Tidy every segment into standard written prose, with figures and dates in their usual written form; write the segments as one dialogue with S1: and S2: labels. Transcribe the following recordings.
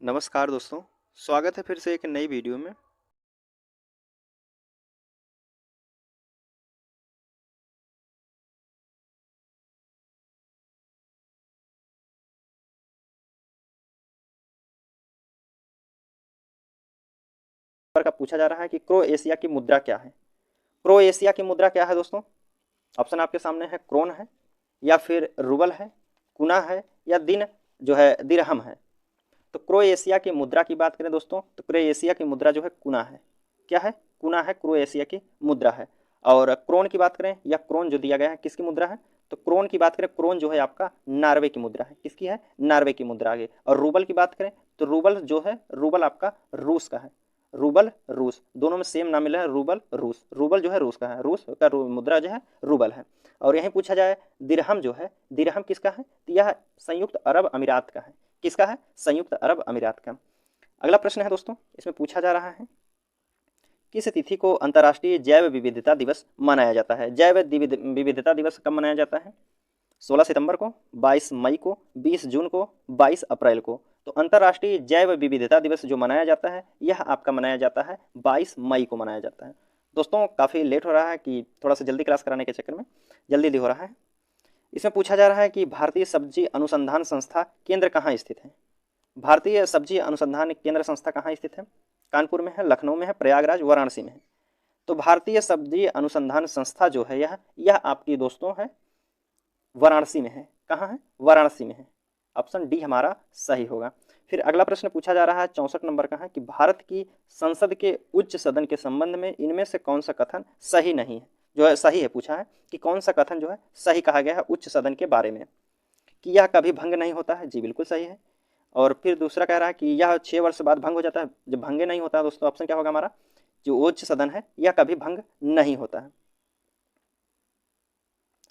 S1: नमस्कार दोस्तों, स्वागत है फिर से एक नई वीडियो में। पर का पूछा जा रहा है कि क्रोएशिया की मुद्रा क्या है। क्रोएशिया की मुद्रा क्या है दोस्तों? ऑप्शन आपके सामने है, क्रोन है या फिर रूबल है, कुना है या दिन जो है दिरहम है। तो क्रोएशिया की मुद्रा की बात करें दोस्तों, तो क्रोएशिया की मुद्रा जो है कुना है। क्या है? कुना है, क्रोएशिया की मुद्रा है। और क्रोन की बात करें या क्रोन जो दिया गया है किसकी मुद्रा है, तो क्रोन की बात करें, क्रोन जो है आपका नॉर्वे की मुद्रा है। किसकी है? नॉर्वे की मुद्रा है। और रूबल की बात करें तो रूबल जो है, रूबल आपका रूस का है। रूबल रूस, दोनों में सेम नाम मिला है, रूबल रूस। रूबल जो है रूस का है, रूस का मुद्रा जो है रूबल है। और यहीं पूछा जाए दिरहम जो है, दिरहम किसका है, तो यह संयुक्त अरब अमीरात का है। किसका है? संयुक्त अरब अमीरात का। अगला प्रश्न है दोस्तों, इसमें पूछा जा रहा है किस तिथि को अंतर्राष्ट्रीय जैव विविधता दिवस मनाया जाता है। जैव विविधता दिवस कब मनाया जाता है? 16 सितंबर को, 22 मई को, 20 जून को, 22 अप्रैल को। तो अंतर्राष्ट्रीय जैव विविधता दिवस जो मनाया जाता है यह आपका मनाया जाता है 22 मई को मनाया जाता है। दोस्तों काफ़ी लेट हो रहा है कि थोड़ा सा जल्दी क्लास कराने के चक्कर में जल्दी हो रहा है। इसमें पूछा जा रहा है कि भारतीय सब्जी अनुसंधान संस्था केंद्र कहाँ स्थित है। भारतीय सब्जी अनुसंधान केंद्र संस्था कहाँ स्थित है? कानपुर में है, लखनऊ में है, प्रयागराज, वाराणसी में है। तो भारतीय सब्जी अनुसंधान संस्था जो है यह आपकी दोस्तों है वाराणसी में है। कहाँ है? वाराणसी में है। ऑप्शन डी हमारा सही होगा। फिर अगला प्रश्न पूछा जा रहा है 64 नंबर का है कि भारत की संसद के उच्च सदन के संबंध में इनमें से कौन सा कथन सही नहीं है, जो है सही है। पूछा है कि कौन सा कथन जो है सही कहा गया है उच्च सदन के बारे में, कि यह कभी भंग नहीं होता है। जी बिल्कुल सही है। और फिर दूसरा कह रहा है कि यह 6 वर्ष बाद भंग हो जाता है। जब भंगे नहीं होता है दोस्तों, ऑप्शन क्या होगा हमारा, जो उच्च सदन है यह कभी भंग नहीं होता है।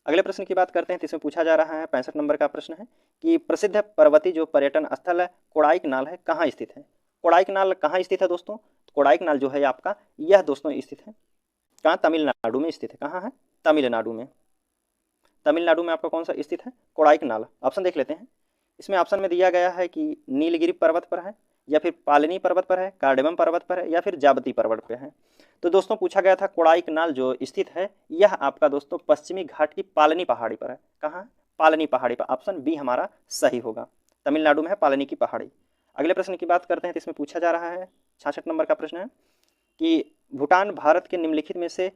S1: अगले प्रश्न की बात करते हैं, तो इसमें पूछा जा रहा है 65 नंबर का प्रश्न है कि प्रसिद्ध पर्वतीय जो पर्यटन स्थल है कोडाइकनाल है, कहाँ स्थित है। कोडाइकनाल कहाँ स्थित है दोस्तों? तो कोडाइकनाल जो है आपका यह दोस्तों स्थित है कहाँ? तमिलनाडु में स्थित है। कहाँ है? तमिलनाडु में। तमिलनाडु में आपका कौन सा स्थित है? कोडाइकनाल। ऑप्शन देख लेते हैं। इसमें ऑप्शन में दिया गया है कि नीलगिरी पर्वत पर है, या फिर पालनी पर्वत पर है, कार्डेमम पर्वत पर है, या फिर जाबती पर्वत पर है। तो दोस्तों पूछा गया था कोडाइकनाल जो स्थित है यह आपका दोस्तों पश्चिमी घाट की पालनी पहाड़ी पर है। कहाँ? पालनी पहाड़ी पर। ऑप्शन बी हमारा सही होगा। तमिलनाडु में है पालनी की पहाड़ी। अगले प्रश्न की बात करते हैं, तो इसमें पूछा जा रहा है 66 नंबर का प्रश्न है कि भूटान भारत के निम्नलिखित में से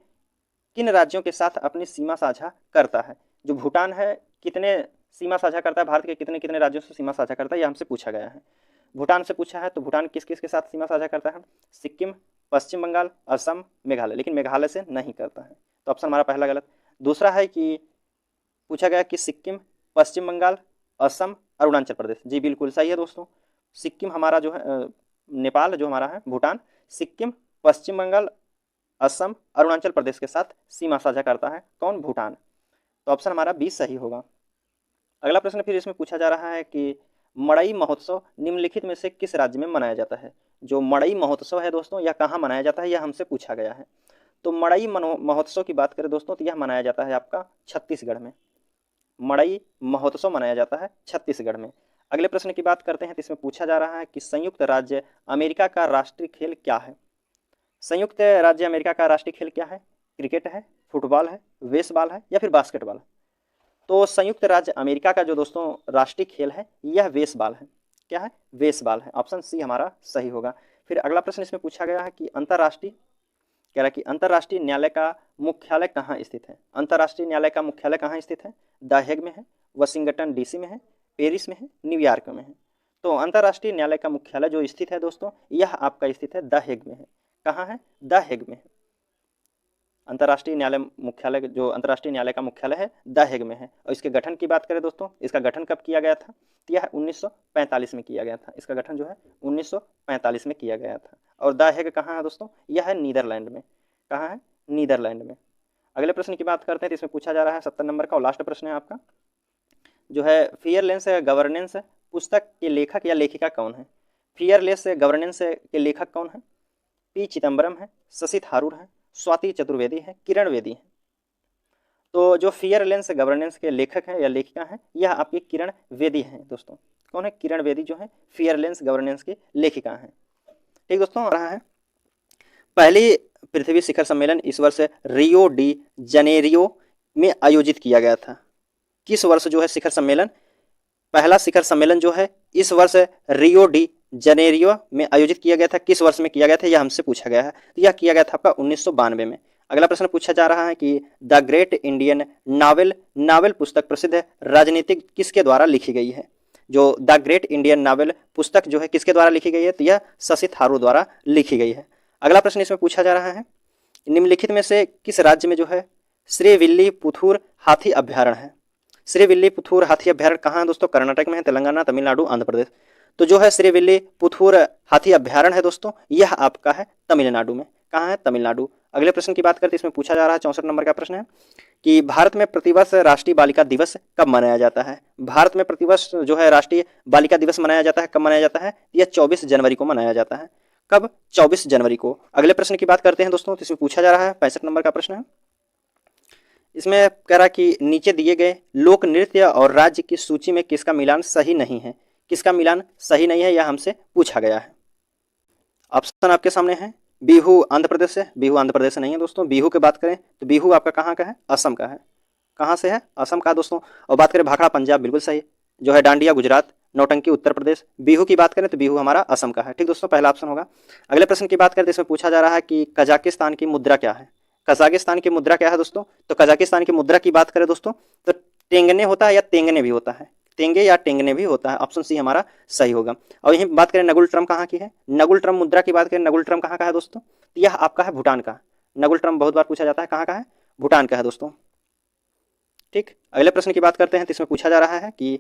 S1: किन राज्यों के साथ अपनी सीमा साझा करता है। जो भूटान है कितने सीमा साझा करता है, भारत के कितने कितने राज्यों से सीमा साझा करता है, यह हमसे पूछा गया है। भूटान से पूछा है, तो भूटान किस किस के साथ सीमा साझा करता है? सिक्किम, पश्चिम बंगाल, असम, मेघालय। लेकिन मेघालय से नहीं करता है, तो ऑप्शन हमारा पहला गलत। दूसरा है कि पूछा गया कि सिक्किम, पश्चिम बंगाल, असम, अरुणाचल प्रदेश। जी बिल्कुल सही है दोस्तों। सिक्किम हमारा जो है नेपाल जो हमारा है, भूटान सिक्किम, पश्चिम बंगाल, असम, अरुणाचल प्रदेश के साथ सीमा साझा करता है। कौन? भूटान। तो ऑप्शन हमारा 20 सही होगा। अगला प्रश्न फिर इसमें पूछा जा रहा है कि मड़ई महोत्सव निम्नलिखित में से किस राज्य में मनाया जाता है। जो मड़ई महोत्सव है दोस्तों यह कहाँ मनाया जाता है, यह हमसे पूछा गया है। तो मड़ई महोत्सव की बात करें दोस्तों, तो यह मनाया जाता है आपका छत्तीसगढ़ में। मड़ई महोत्सव मनाया जाता है छत्तीसगढ़ में। अगले प्रश्न की बात करते हैं, तो इसमें पूछा जा रहा है कि संयुक्त राज्य अमेरिका का राष्ट्रीय खेल क्या है। संयुक्त राज्य अमेरिका का राष्ट्रीय खेल क्या है? क्रिकेट है, फुटबॉल है, बेसबॉल है, या फिर बास्केटबॉल है। तो संयुक्त राज्य अमेरिका का जो दोस्तों राष्ट्रीय खेल है यह बेसबॉल है। क्या है? बेसबॉल है। ऑप्शन सी हमारा सही होगा। फिर अगला प्रश्न इसमें पूछा गया है कि अंतर्राष्ट्रीय, कह रहा है कि अंतर्राष्ट्रीय न्यायालय का मुख्यालय कहाँ स्थित है। अंतर्राष्ट्रीय न्यायालय का मुख्यालय कहाँ स्थित है? द हेग में है, वाशिंगटन डीसी में है, पेरिस में है, न्यूयॉर्क में है। तो अंतर्राष्ट्रीय न्यायालय का मुख्यालय जो स्थित है दोस्तों यह आपका स्थित है द हेग में है। कहाँ है? द हेग में है। अंतर्राष्ट्रीय न्यायालय मुख्यालय, जो अंतर्राष्ट्रीय न्यायालय का मुख्यालय है द हेग में है। और इसके गठन की बात करें दोस्तों, इसका गठन कब किया गया था? तो यह 1945 में किया गया था। इसका गठन जो है 1945 में किया गया था। और द हेग कहाँ है दोस्तों? यह है नीदरलैंड में। कहाँ है? नीदरलैंड में। अगले प्रश्न की बात करते हैं, तो इसमें पूछा जा रहा है 70 नंबर का और लास्ट प्रश्न है आपका, जो है फियरलेस गवर्नेंस पुस्तक के लेखक या लेखिका कौन है। फियरलेस गवर्नेंस के लेखक कौन है? पी चिदम्बरम है, शशि थारूर है, स्वाति चतुर्वेदी है, किरण बेदी है। तो जो फियरलेस गवर्नेंस के लेखक हैं या लेखिका हैं यह आपकी किरण बेदी हैं दोस्तों। कौन है? किरण बेदी जो है फियरलेस गवर्नेंस की लेखिका हैं। ठीक दोस्तों, रहा है पहली पृथ्वी शिखर सम्मेलन इस वर्ष रियो डी जनेरियो में आयोजित किया गया था। किस वर्ष जो है शिखर सम्मेलन, पहला शिखर सम्मेलन जो है इस वर्ष रियो डी जनेरियो में आयोजित किया गया था। किस वर्ष में किया गया था, यह हमसे पूछा गया है। यह किया गया था आपका 1992 में। अगला प्रश्न पूछा जा रहा है कि द ग्रेट इंडियन नावल पुस्तक प्रसिद्ध राजनीतिक किसके द्वारा लिखी गई है? जो द ग्रेट इंडियन नावल पुस्तक जो है किसके द्वारा लिखी गई है? तो यह शशि थारूर द्वारा लिखी गई है। अगला प्रश्न इसमें पूछा जा रहा है निम्नलिखित में से किस राज्य में जो है श्रीविल्लीपुथूर हाथी अभ्यारण्य है? श्रीविल्लीपुथूर हाथी अभ्यारण्य कहाँ है दोस्तों? कर्नाटक में है, तेलंगाना, तमिलनाडु, आंध्र प्रदेश। तो जो है श्रीविल्लीपुथूर हाथी अभ्यारण्य है दोस्तों, यह आपका है तमिलनाडु में। कहाँ है? तमिलनाडु। अगले प्रश्न की बात करते हैं, इसमें पूछा जा रहा है 64 नंबर का प्रश्न है कि भारत में प्रतिवर्ष राष्ट्रीय बालिका दिवस कब मनाया जाता है? भारत में प्रतिवर्ष जो है राष्ट्रीय बालिका दिवस मनाया जाता है, कब मनाया जाता है? यह 24 जनवरी को मनाया जाता है। कब? 24 जनवरी को। अगले प्रश्न की बात करते हैं दोस्तों, तो इसमें पूछा जा रहा है 65 नंबर का प्रश्न है। इसमें कह रहा कि नीचे दिए गए लोक नृत्य और राज्य की सूची में किसका मिलान सही नहीं है? किसका मिलान सही नहीं है, यह हमसे पूछा गया है। ऑप्शन आपके सामने है। बिहू आंध्र प्रदेश से, बिहू आंध्र प्रदेश से नहीं है दोस्तों। बिहू की बात करें तो बिहू आपका कहाँ का है? असम का है। कहाँ से है? असम का दोस्तों। और बात करें भाखड़ा पंजाब, बिल्कुल सही। जो है डांडिया गुजरात, नौटंकी उत्तर प्रदेश। बिहू की बात करें तो बिहू हमारा असम का है। ठीक दोस्तों, पहला ऑप्शन होगा। अगले प्रश्न की बात करें तो इसमें पूछा जा रहा है कि कजाकिस्तान की मुद्रा क्या है? कजाकिस्तान की मुद्रा क्या है दोस्तों? तो कजाकिस्तान की मुद्रा की बात करें दोस्तों तो टेंगने होता है या तेंगने भी होता है? तेंगे या टेंगने भी होता है। ऑप्शन सी हमारा सही होगा। और यही बात करें नगुल ट्रम कहाँ की है? नगुल ट्रम मुद्रा की बात करें, नगुल ट्रम कहाँ का है दोस्तों? यह आपका है भूटान का। नगुल ट्रम बहुत बार पूछा जाता है, कहाँ का है? भूटान का है दोस्तों। ठीक, अगले प्रश्न की बात करते हैं तो इसमें पूछा जा रहा है कि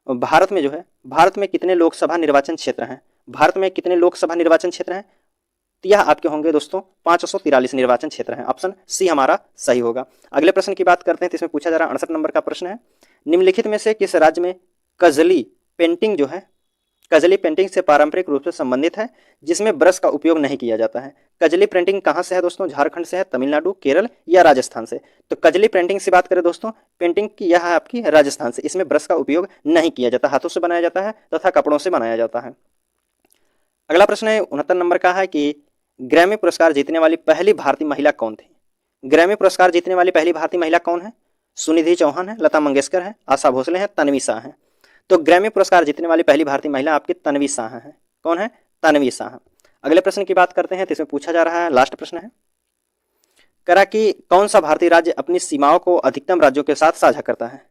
S1: भारत में जो है, भारत में कितने लोकसभा निर्वाचन क्षेत्र हैं? भारत में कितने लोकसभा निर्वाचन क्षेत्र हैं? तो यह आपके होंगे दोस्तों 543 निर्वाचन क्षेत्र हैं। ऑप्शन सी हमारा सही होगा। अगले प्रश्न की बात करते हैं तो इसमें पूछा जा रहा है 68 नंबर का प्रश्न है। निम्नलिखित में से किस राज्य में कजली पेंटिंग जो है, कजली पेंटिंग से पारंपरिक रूप से संबंधित है जिसमें ब्रश का उपयोग नहीं किया जाता है? कजली पेंटिंग कहाँ से है दोस्तों? झारखंड से है, तमिलनाडु, केरल या राजस्थान से? तो कजली पेंटिंग से बात करें दोस्तों, पेंटिंग की यह है आपकी राजस्थान से। इसमें ब्रश का उपयोग नहीं किया जाता, हाथों से बनाया जाता है तथा कपड़ों से बनाया जाता है। अगला प्रश्न है 69 नंबर का है कि ग्रैमी पुरस्कार जीतने वाली पहली भारतीय महिला कौन थी? ग्रैमी पुरस्कार जीतने वाली पहली भारतीय महिला कौन है? सुनिधि चौहान है, लता मंगेशकर है, आशा भोसले हैं, तन्वी शाह है। तो ग्रैमी पुरस्कार जीतने वाली पहली भारतीय महिला आपकी तन्वी शाह है। कौन है? तन्वी शाह। अगले प्रश्न की बात करते हैं तो इसमें पूछा जा रहा है, लास्ट प्रश्न है, करा कि कौन सा भारतीय राज्य अपनी सीमाओं को अधिकतम राज्यों के साथ साझा करता है?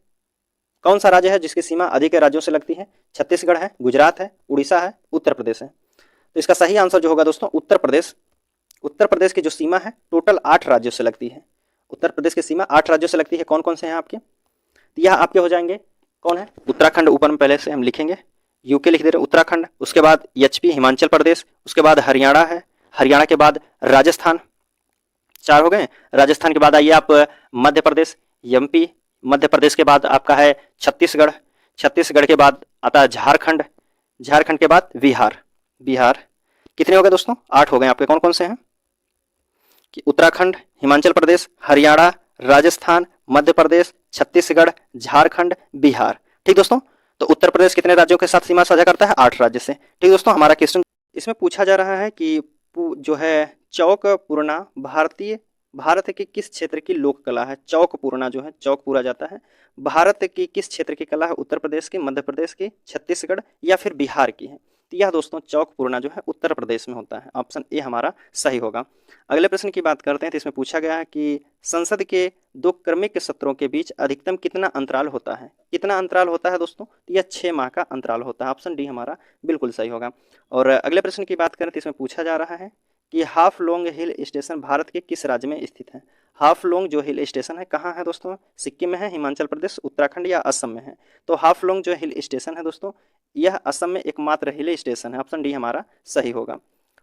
S1: कौन सा राज्य है जिसकी सीमा अधिक राज्यों से लगती है? छत्तीसगढ़ है, गुजरात है, उड़ीसा है, उत्तर प्रदेश है। तो इसका सही आंसर जो होगा दोस्तों उत्तर प्रदेश। उत्तर प्रदेश की जो सीमा है टोटल 8 राज्यों से लगती है। उत्तर प्रदेश की सीमा 8 राज्यों से लगती है। कौन कौन से हैं आपके? तो यह आपके हो जाएंगे, कौन है? उत्तराखंड ऊपर में पहले से हम लिखेंगे, यूके लिख दे रहे उत्तराखंड, उसके बाद एचपी हिमाचल प्रदेश, उसके बाद हरियाणा है, हरियाणा के बाद राजस्थान, 4 हो गए। राजस्थान के बाद आइए आप मध्य प्रदेश, एमपी, मध्य प्रदेश के बाद आपका है छत्तीसगढ़, छत्तीसगढ़ के बाद आता है झारखंड, झारखंड के बाद बिहार, बिहार। कितने हो गए दोस्तों? 8 हो गए आपके। कौन कौन से हैं? कि उत्तराखंड, हिमाचल प्रदेश, हरियाणा, राजस्थान, मध्य प्रदेश, छत्तीसगढ़, झारखंड, बिहार। ठीक दोस्तों, तो उत्तर प्रदेश कितने राज्यों के साथ सीमा साझा करता है? 8 राज्य से। ठीक दोस्तों, हमारा क्वेश्चन इसमें पूछा जा रहा है कि जो है चौकपूर्णा भारत के किस क्षेत्र की लोक कला है? चौकपूर्णा जो है, चौक पूरा जाता है, भारत की किस क्षेत्र की कला है? उत्तर प्रदेश की, मध्य प्रदेश की, छत्तीसगढ़ या फिर बिहार की है? तो यह दोस्तों चौकपूर्णा जो है उत्तर प्रदेश में होता है। ऑप्शन ए हमारा सही होगा। अगले प्रश्न की बात करते हैं तो इसमें पूछा गया है कि संसद के 2 क्रमिक सत्रों के बीच अधिकतम कितना अंतराल होता है? कितना अंतराल होता है दोस्तों? तो यह 6 माह का अंतराल होता है। ऑप्शन डी हमारा बिल्कुल सही होगा। और अगले प्रश्न की बात करें तो इसमें पूछा जा रहा है कि हाफलोंग हिल स्टेशन भारत के किस राज्य में स्थित है? हाफलोंग जो हिल स्टेशन है कहाँ है दोस्तों? सिक्किम में है, हिमाचल प्रदेश, उत्तराखंड या असम में है? तो हाफलोंग जो हिल स्टेशन है दोस्तों यह असम में एकमात्र हिल स्टेशन है। ऑप्शन डी हमारा सही होगा।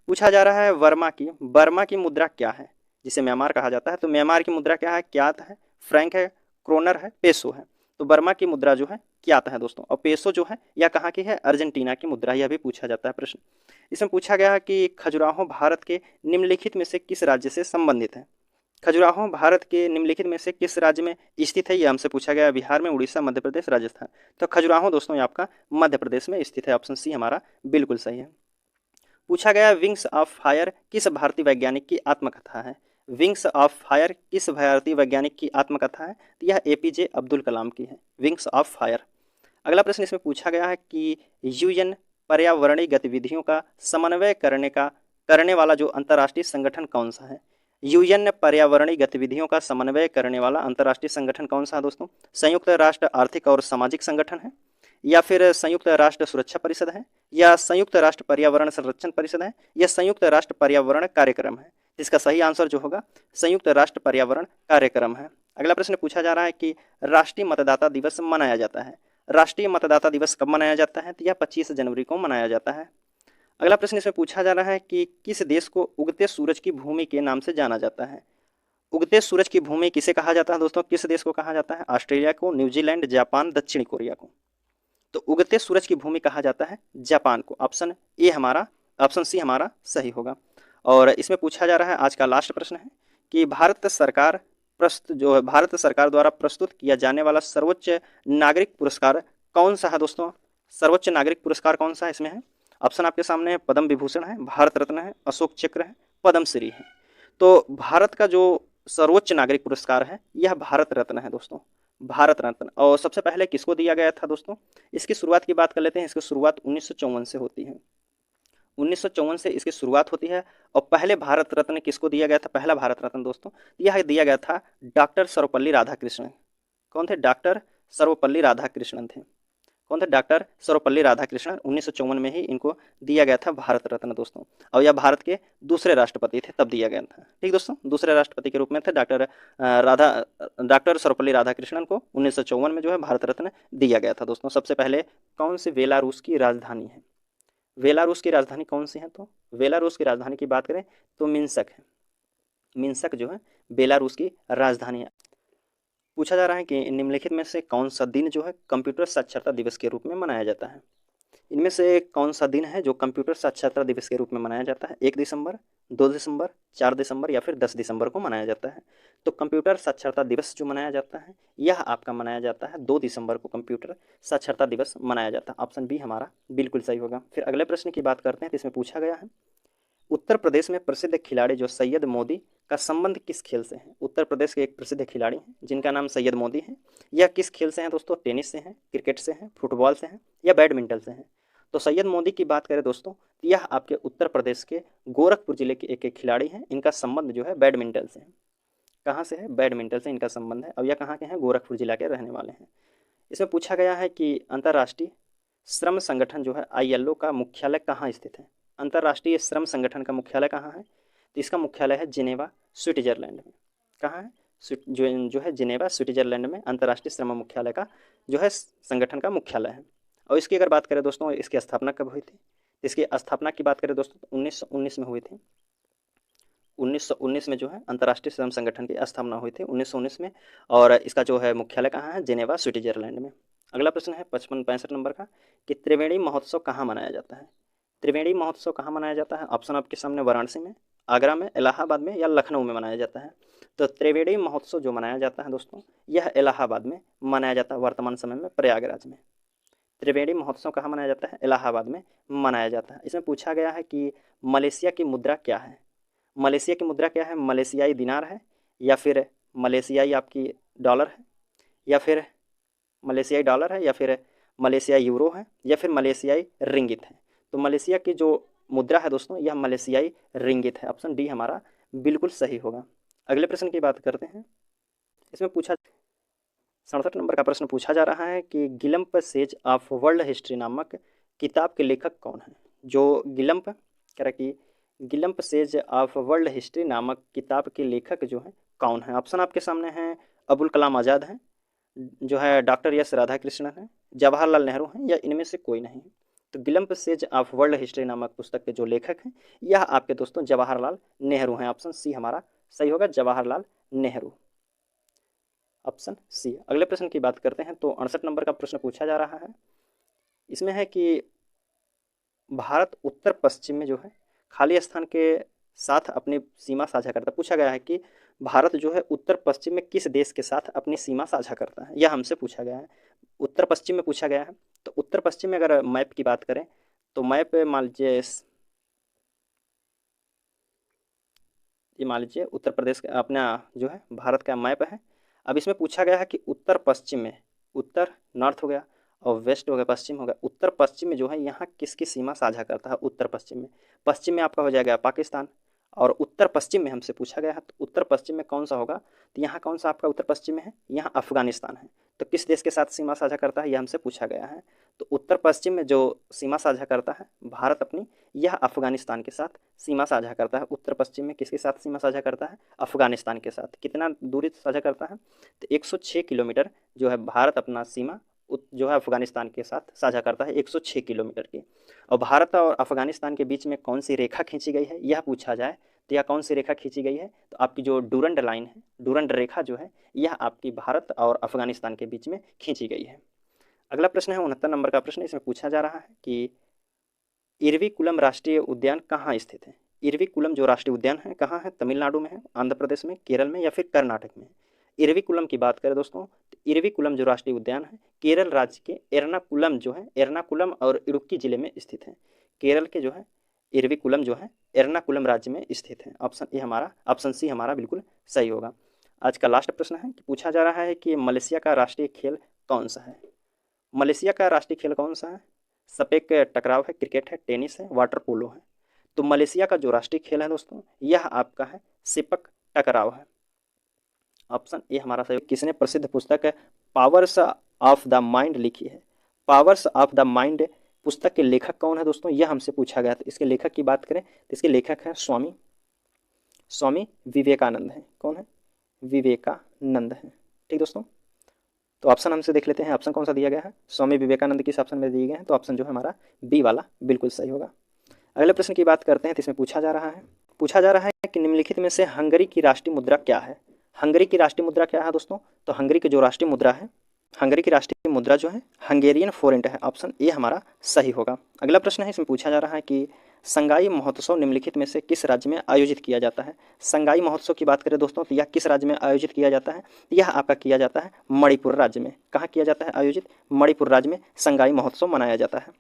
S1: पूछा जा रहा है बर्मा की मुद्रा क्या है जिसे म्यांमार कहा जाता है? तो म्यांमार की मुद्रा क्या है? क्यात है, फ्रैंक है, क्रोनर है, पेसो है। तो बर्मा की मुद्रा जो है क्यात है दोस्तों, और पेसो जो है यह कहाँ की है? अर्जेंटीना की मुद्रा। यह भी पूछा जाता है प्रश्न। इसमें पूछा गया कि खजुराहो भारत के निम्नलिखित में से किस राज्य से संबंधित है? खजुराहो भारत के निम्नलिखित में से किस राज्य में स्थित है, ये हमसे पूछा गया। बिहार में, उड़ीसा, मध्य प्रदेश, राजस्थान। तो खजुराहो दोस्तों ये आपका मध्य प्रदेश में स्थित है। ऑप्शन सी हमारा बिल्कुल सही है। पूछा गया विंग्स ऑफ फायर किस भारतीय वैज्ञानिक की आत्मकथा है। विंग्स ऑफ फायर किस भारतीय वैज्ञानिक की आत्मकथा है, तो यह एपीजे अब्दुल कलाम की है, विंग्स ऑफ फायर। अगला प्रश्न इसमें पूछा गया है कि यूएन पर्यावरणीय गतिविधियों का समन्वय करने वाला जो अंतर्राष्ट्रीय संगठन कौन सा है। यूएन पर्यावरणीय गतिविधियों का समन्वय करने वाला अंतर्राष्ट्रीय संगठन कौन सा है दोस्तों। संयुक्त राष्ट्र आर्थिक और सामाजिक संगठन है, या फिर संयुक्त राष्ट्र सुरक्षा परिषद है, या संयुक्त राष्ट्र पर्यावरण संरक्षण परिषद है, या संयुक्त राष्ट्र पर्यावरण कार्यक्रम है। इसका सही आंसर जो होगा संयुक्त राष्ट्र पर्यावरण कार्यक्रम है। अगला प्रश्न पूछा जा रहा है कि राष्ट्रीय मतदाता दिवस मनाया जाता है। राष्ट्रीय मतदाता दिवस कब मनाया जाता है, तो यह 25 जनवरी को मनाया जाता है। अगला प्रश्न इसमें पूछा जा रहा है कि किस देश को उगते सूरज की भूमि के नाम से जाना जाता है। उगते सूरज की भूमि किसे कहा जाता है दोस्तों, किस देश को कहा जाता है। ऑस्ट्रेलिया को, न्यूजीलैंड, जापान, दक्षिण कोरिया को। तो उगते सूरज की भूमि कहा जाता है जापान को। ऑप्शन सी हमारा सही होगा। और इसमें पूछा जा रहा है आज का लास्ट प्रश्न है कि भारत सरकार द्वारा प्रस्तुत किया जाने वाला सर्वोच्च नागरिक पुरस्कार कौन सा है दोस्तों। सर्वोच्च नागरिक पुरस्कार कौन सा है इसमें है। ऑप्शन आपके सामने है, पद्म विभूषण है, भारत रत्न है, अशोक चक्र है, पद्म श्री है। तो भारत का जो सर्वोच्च नागरिक पुरस्कार है यह भारत रत्न है दोस्तों, भारत रत्न। और सबसे पहले किसको दिया गया था दोस्तों, इसकी शुरुआत की बात कर लेते हैं। इसकी शुरुआत 1954 से होती है, 1954 से इसकी शुरुआत होती है। और पहले भारत रत्न किसको दिया गया था, पहला भारत रत्न दोस्तों यह दिया गया था डॉक्टर सर्वपल्ली राधाकृष्णन। कौन थे, डॉक्टर सर्वपल्ली राधाकृष्णन थे। कौन थे, डॉक्टर सर्वपल्ली राधाकृष्णन। 1954 में ही इनको दिया गया था भारत रत्न दोस्तों। और यह भारत के दूसरे राष्ट्रपति थे तब दिया गया था। ठीक दोस्तों, दूसरे राष्ट्रपति के रूप में थे डॉक्टर सर्वपल्ली राधाकृष्णन को 1954 में जो है भारत रत्न दिया गया था दोस्तों। सबसे पहले कौन सी बेलारूस की राजधानी है, बेलारूस की राजधानी कौन सी है, तो बेलारूस की राजधानी की बात करें तो मिन्स्क है। मिन्स्क जो है बेलारूस की राजधानी है। पूछा जा रहा है कि निम्नलिखित में से कौन सा दिन जो है कंप्यूटर साक्षरता दिवस के रूप में मनाया जाता है। इनमें से कौन सा दिन है जो कंप्यूटर साक्षरता दिवस के रूप में मनाया जाता है। 1 दिसंबर, 2 दिसंबर, 4 दिसंबर या फिर 10 दिसंबर को मनाया जाता है। तो कंप्यूटर साक्षरता दिवस जो मनाया जाता है यह आपका मनाया जाता है 2 दिसंबर को कंप्यूटर साक्षरता दिवस मनाया जाता है। ऑप्शन बी हमारा बिल्कुल सही होगा। फिर अगले प्रश्न की बात करते हैं। तो इसमें पूछा गया है उत्तर प्रदेश में प्रसिद्ध खिलाड़ी जो सैयद मोदी का संबंध किस खेल से है। उत्तर प्रदेश के एक प्रसिद्ध खिलाड़ी हैं जिनका नाम सैयद मोदी है। यह किस खेल से हैं दोस्तों, टेनिस से हैं, क्रिकेट से हैं, फुटबॉल से हैं या बैडमिंटन से हैं। तो सैयद मोदी की बात करें दोस्तों, यह आपके उत्तर प्रदेश के गोरखपुर जिले के एक खिलाड़ी हैं। इनका संबंध जो है बैडमिंटन से है। कहाँ से है, बैडमिंटन से इनका संबंध है। और यह कहाँ के हैं, गोरखपुर जिला के रहने वाले हैं। इसमें पूछा गया है कि अंतर्राष्ट्रीय श्रम संगठन जो है ILO का मुख्यालय कहाँ स्थित है। अंतर्राष्ट्रीय श्रम संगठन का मुख्यालय कहाँ है, तो इसका मुख्यालय है जिनेवा, स्विट्जरलैंड में। कहाँ है, जो है जिनेवा, स्विट्जरलैंड में अंतर्राष्ट्रीय श्रम मुख्यालय का जो है संगठन का मुख्यालय है। और इसकी अगर बात करें दोस्तों, इसकी स्थापना कब हुई थी। इसकी स्थापना की बात करें दोस्तों तो 1919 में हुई थी। 1919 में जो है अंतर्राष्ट्रीय श्रम संगठन की स्थापना हुई थी 1919 में। और इसका जो है मुख्यालय कहाँ है, जिनेवा, स्विट्जरलैंड में। अगला प्रश्न है 55-65 नंबर का कि त्रिवेणी महोत्सव कहाँ मनाया जाता है। त्रिवेणी महोत्सव कहाँ मनाया जाता है। ऑप्शन आपके सामने वाराणसी में, आगरा में, इलाहाबाद में या लखनऊ में मनाया जाता है। तो त्रिवेणी महोत्सव जो मनाया जाता है दोस्तों यह इलाहाबाद में मनाया जाता है, वर्तमान समय में प्रयागराज में। त्रिवेणी महोत्सव कहाँ मनाया जाता है, इलाहाबाद में मनाया जाता है। इसमें पूछा गया है कि मलेशिया की मुद्रा क्या है। मलेशिया की मुद्रा क्या है, मलेशियाई दिनार है, या फिर मलेशियाई आपकी डॉलर है, या फिर मलेशियाई डॉलर है, या फिर मलेशियाई यूरो है, या फिर मलेशियाई रिंगित है। तो मलेशिया की जो मुद्रा है दोस्तों यह मलेशियाई रिंगित है। ऑप्शन डी हमारा बिल्कुल सही होगा। अगले प्रश्न की बात करते हैं। इसमें पूछा 67 नंबर का प्रश्न पूछा जा रहा है कि गिलम्प सेज ऑफ वर्ल्ड हिस्ट्री नामक किताब के लेखक कौन है। जो गिलम्प कह रहा कि गिलम्प सेज ऑफ वर्ल्ड हिस्ट्री नामक किताब के लेखक जो है कौन है। ऑप्शन आपके सामने हैं, अबुल कलाम आज़ाद हैं, जो है डॉक्टर एस राधाकृष्णन है, जवाहरलाल नेहरू हैं, या इनमें से कोई नहीं। तो गिलम्प सेज ऑफ वर्ल्ड हिस्ट्री नामक पुस्तक के जो लेखक हैं यह आपके दोस्तों जवाहरलाल नेहरू हैं। ऑप्शन सी हमारा सही होगा, जवाहरलाल नेहरू। Option C. अगले प्रश्न की बात करते हैं। तो 68 नंबर का प्रश्न पूछा जा रहा है। इसमें है कि भारत उत्तर पश्चिम में जो है खाली स्थान के साथ अपनी सीमा साझा करता है। पूछा गया है कि भारत जो है उत्तर पश्चिम में किस देश के साथ अपनी सीमा साझा करता है, यह हमसे पूछा गया है। उत्तर पश्चिम में पूछा गया है। तो उत्तर पश्चिम में अगर मैप की बात करें तो मैप मान लीजिए, ये मान लीजिए उत्तर प्रदेश का अपना जो है भारत का मैप है। अब इसमें पूछा गया है कि उत्तर पश्चिम में, उत्तर नॉर्थ हो गया और वेस्ट हो गया, पश्चिम हो गया, उत्तर पश्चिम में जो है यहाँ किसकी सीमा साझा करता है उत्तर पश्चिम में। पश्चिम में आपका हो जाएगा पाकिस्तान, और उत्तर पश्चिम में हमसे पूछा गया है तो उत्तर पश्चिम में कौन सा होगा, तो यहाँ कौन सा आपका उत्तर पश्चिम में है, यहाँ अफगानिस्तान है। तो किस देश के साथ सीमा साझा करता है, यह हमसे पूछा गया है। तो उत्तर पश्चिम में जो सीमा साझा करता है भारत अपनी, यह अफगानिस्तान के साथ सीमा साझा करता है। उत्तर पश्चिम में किसके साथ सीमा साझा करता है, अफगानिस्तान के साथ। कितना दूरी साझा करता है, तो 106 किलोमीटर जो है भारत अपना सीमा जो है अफगानिस्तान के साथ साझा करता है, 106 किलोमीटर की। और भारत और अफगानिस्तान के बीच में कौन सी रेखा खींची गई है, यह पूछा जाए तो यह कौन सी रेखा खींची गई है, तो आपकी जो डूरंड लाइन है, डूरंड रेखा जो है, यह आपकी भारत और अफगानिस्तान के बीच में खींची गई है। अगला प्रश्न है 69 नंबर का प्रश्न। इसमें पूछा जा रहा है कि इरविकुलम राष्ट्रीय उद्यान कहाँ स्थित है। इरविकुलम जो राष्ट्रीय उद्यान है कहाँ है, तमिलनाडु में है, आंध्र प्रदेश में, केरल में या फिर कर्नाटक में। इरविकुलम की बात करें दोस्तों तो इरविकुलम जो राष्ट्रीय उद्यान है केरल राज्य के एर्नाकुलम जो है, एर्नाकुलम और इडुक्की जिले में स्थित है। केरल के जो है इरविकुलम जो है एर्नाकुलम राज्य में स्थित है। ऑप्शन ए हमारा, ऑप्शन सी हमारा बिल्कुल सही होगा। आज का लास्ट प्रश्न है कि पूछा जा रहा है कि मलेशिया का राष्ट्रीय खेल कौन सा है। मलेशिया का राष्ट्रीय खेल कौन सा है, सपेक टकराव है, क्रिकेट है, टेनिस है, वाटर पोलो है। तो मलेशिया का जो राष्ट्रीय खेल है दोस्तों यह आपका है सेपक टकराव है। ऑप्शन ए हमारा सही। किसने प्रसिद्ध पुस्तक है पावर्स ऑफ द माइंड लिखी है। पावर्स ऑफ द माइंड पुस्तक के लेखक कौन है दोस्तों, यह हमसे पूछा गया था। इसके लेखक की बात करें तो इसके लेखक है स्वामी विवेकानंद है। कौन है, विवेकानंद है। ठीक दोस्तों, तो ऑप्शन हमसे देख लेते हैं, ऑप्शन कौन सा दिया गया है, स्वामी विवेकानंद किस ऑप्शन में दिए गए हैं, तो ऑप्शन जो है हमारा बी वाला बिल्कुल सही होगा। अगले प्रश्न की बात करते हैं तो इसमें पूछा जा रहा है कि निम्नलिखित में से हंगरी की राष्ट्रीय मुद्रा क्या है। हंगरी की राष्ट्रीय मुद्रा क्या है दोस्तों, तो हंगरी की जो राष्ट्रीय मुद्रा है, हंगरी की राष्ट्रीय मुद्रा जो है हंगेरियन फोरेंट है। ऑप्शन ए हमारा सही होगा। अगला प्रश्न है, इसमें पूछा जा रहा है कि संगाई महोत्सव निम्नलिखित में से किस राज्य में आयोजित किया जाता है। संगाई महोत्सव की बात करें दोस्तों तो यह किस राज्य में आयोजित किया जाता है, यह आपका किया जाता है मणिपुर राज्य में। कहाँ किया जाता है आयोजित, मणिपुर राज्य में संगाई महोत्सव मनाया जाता है।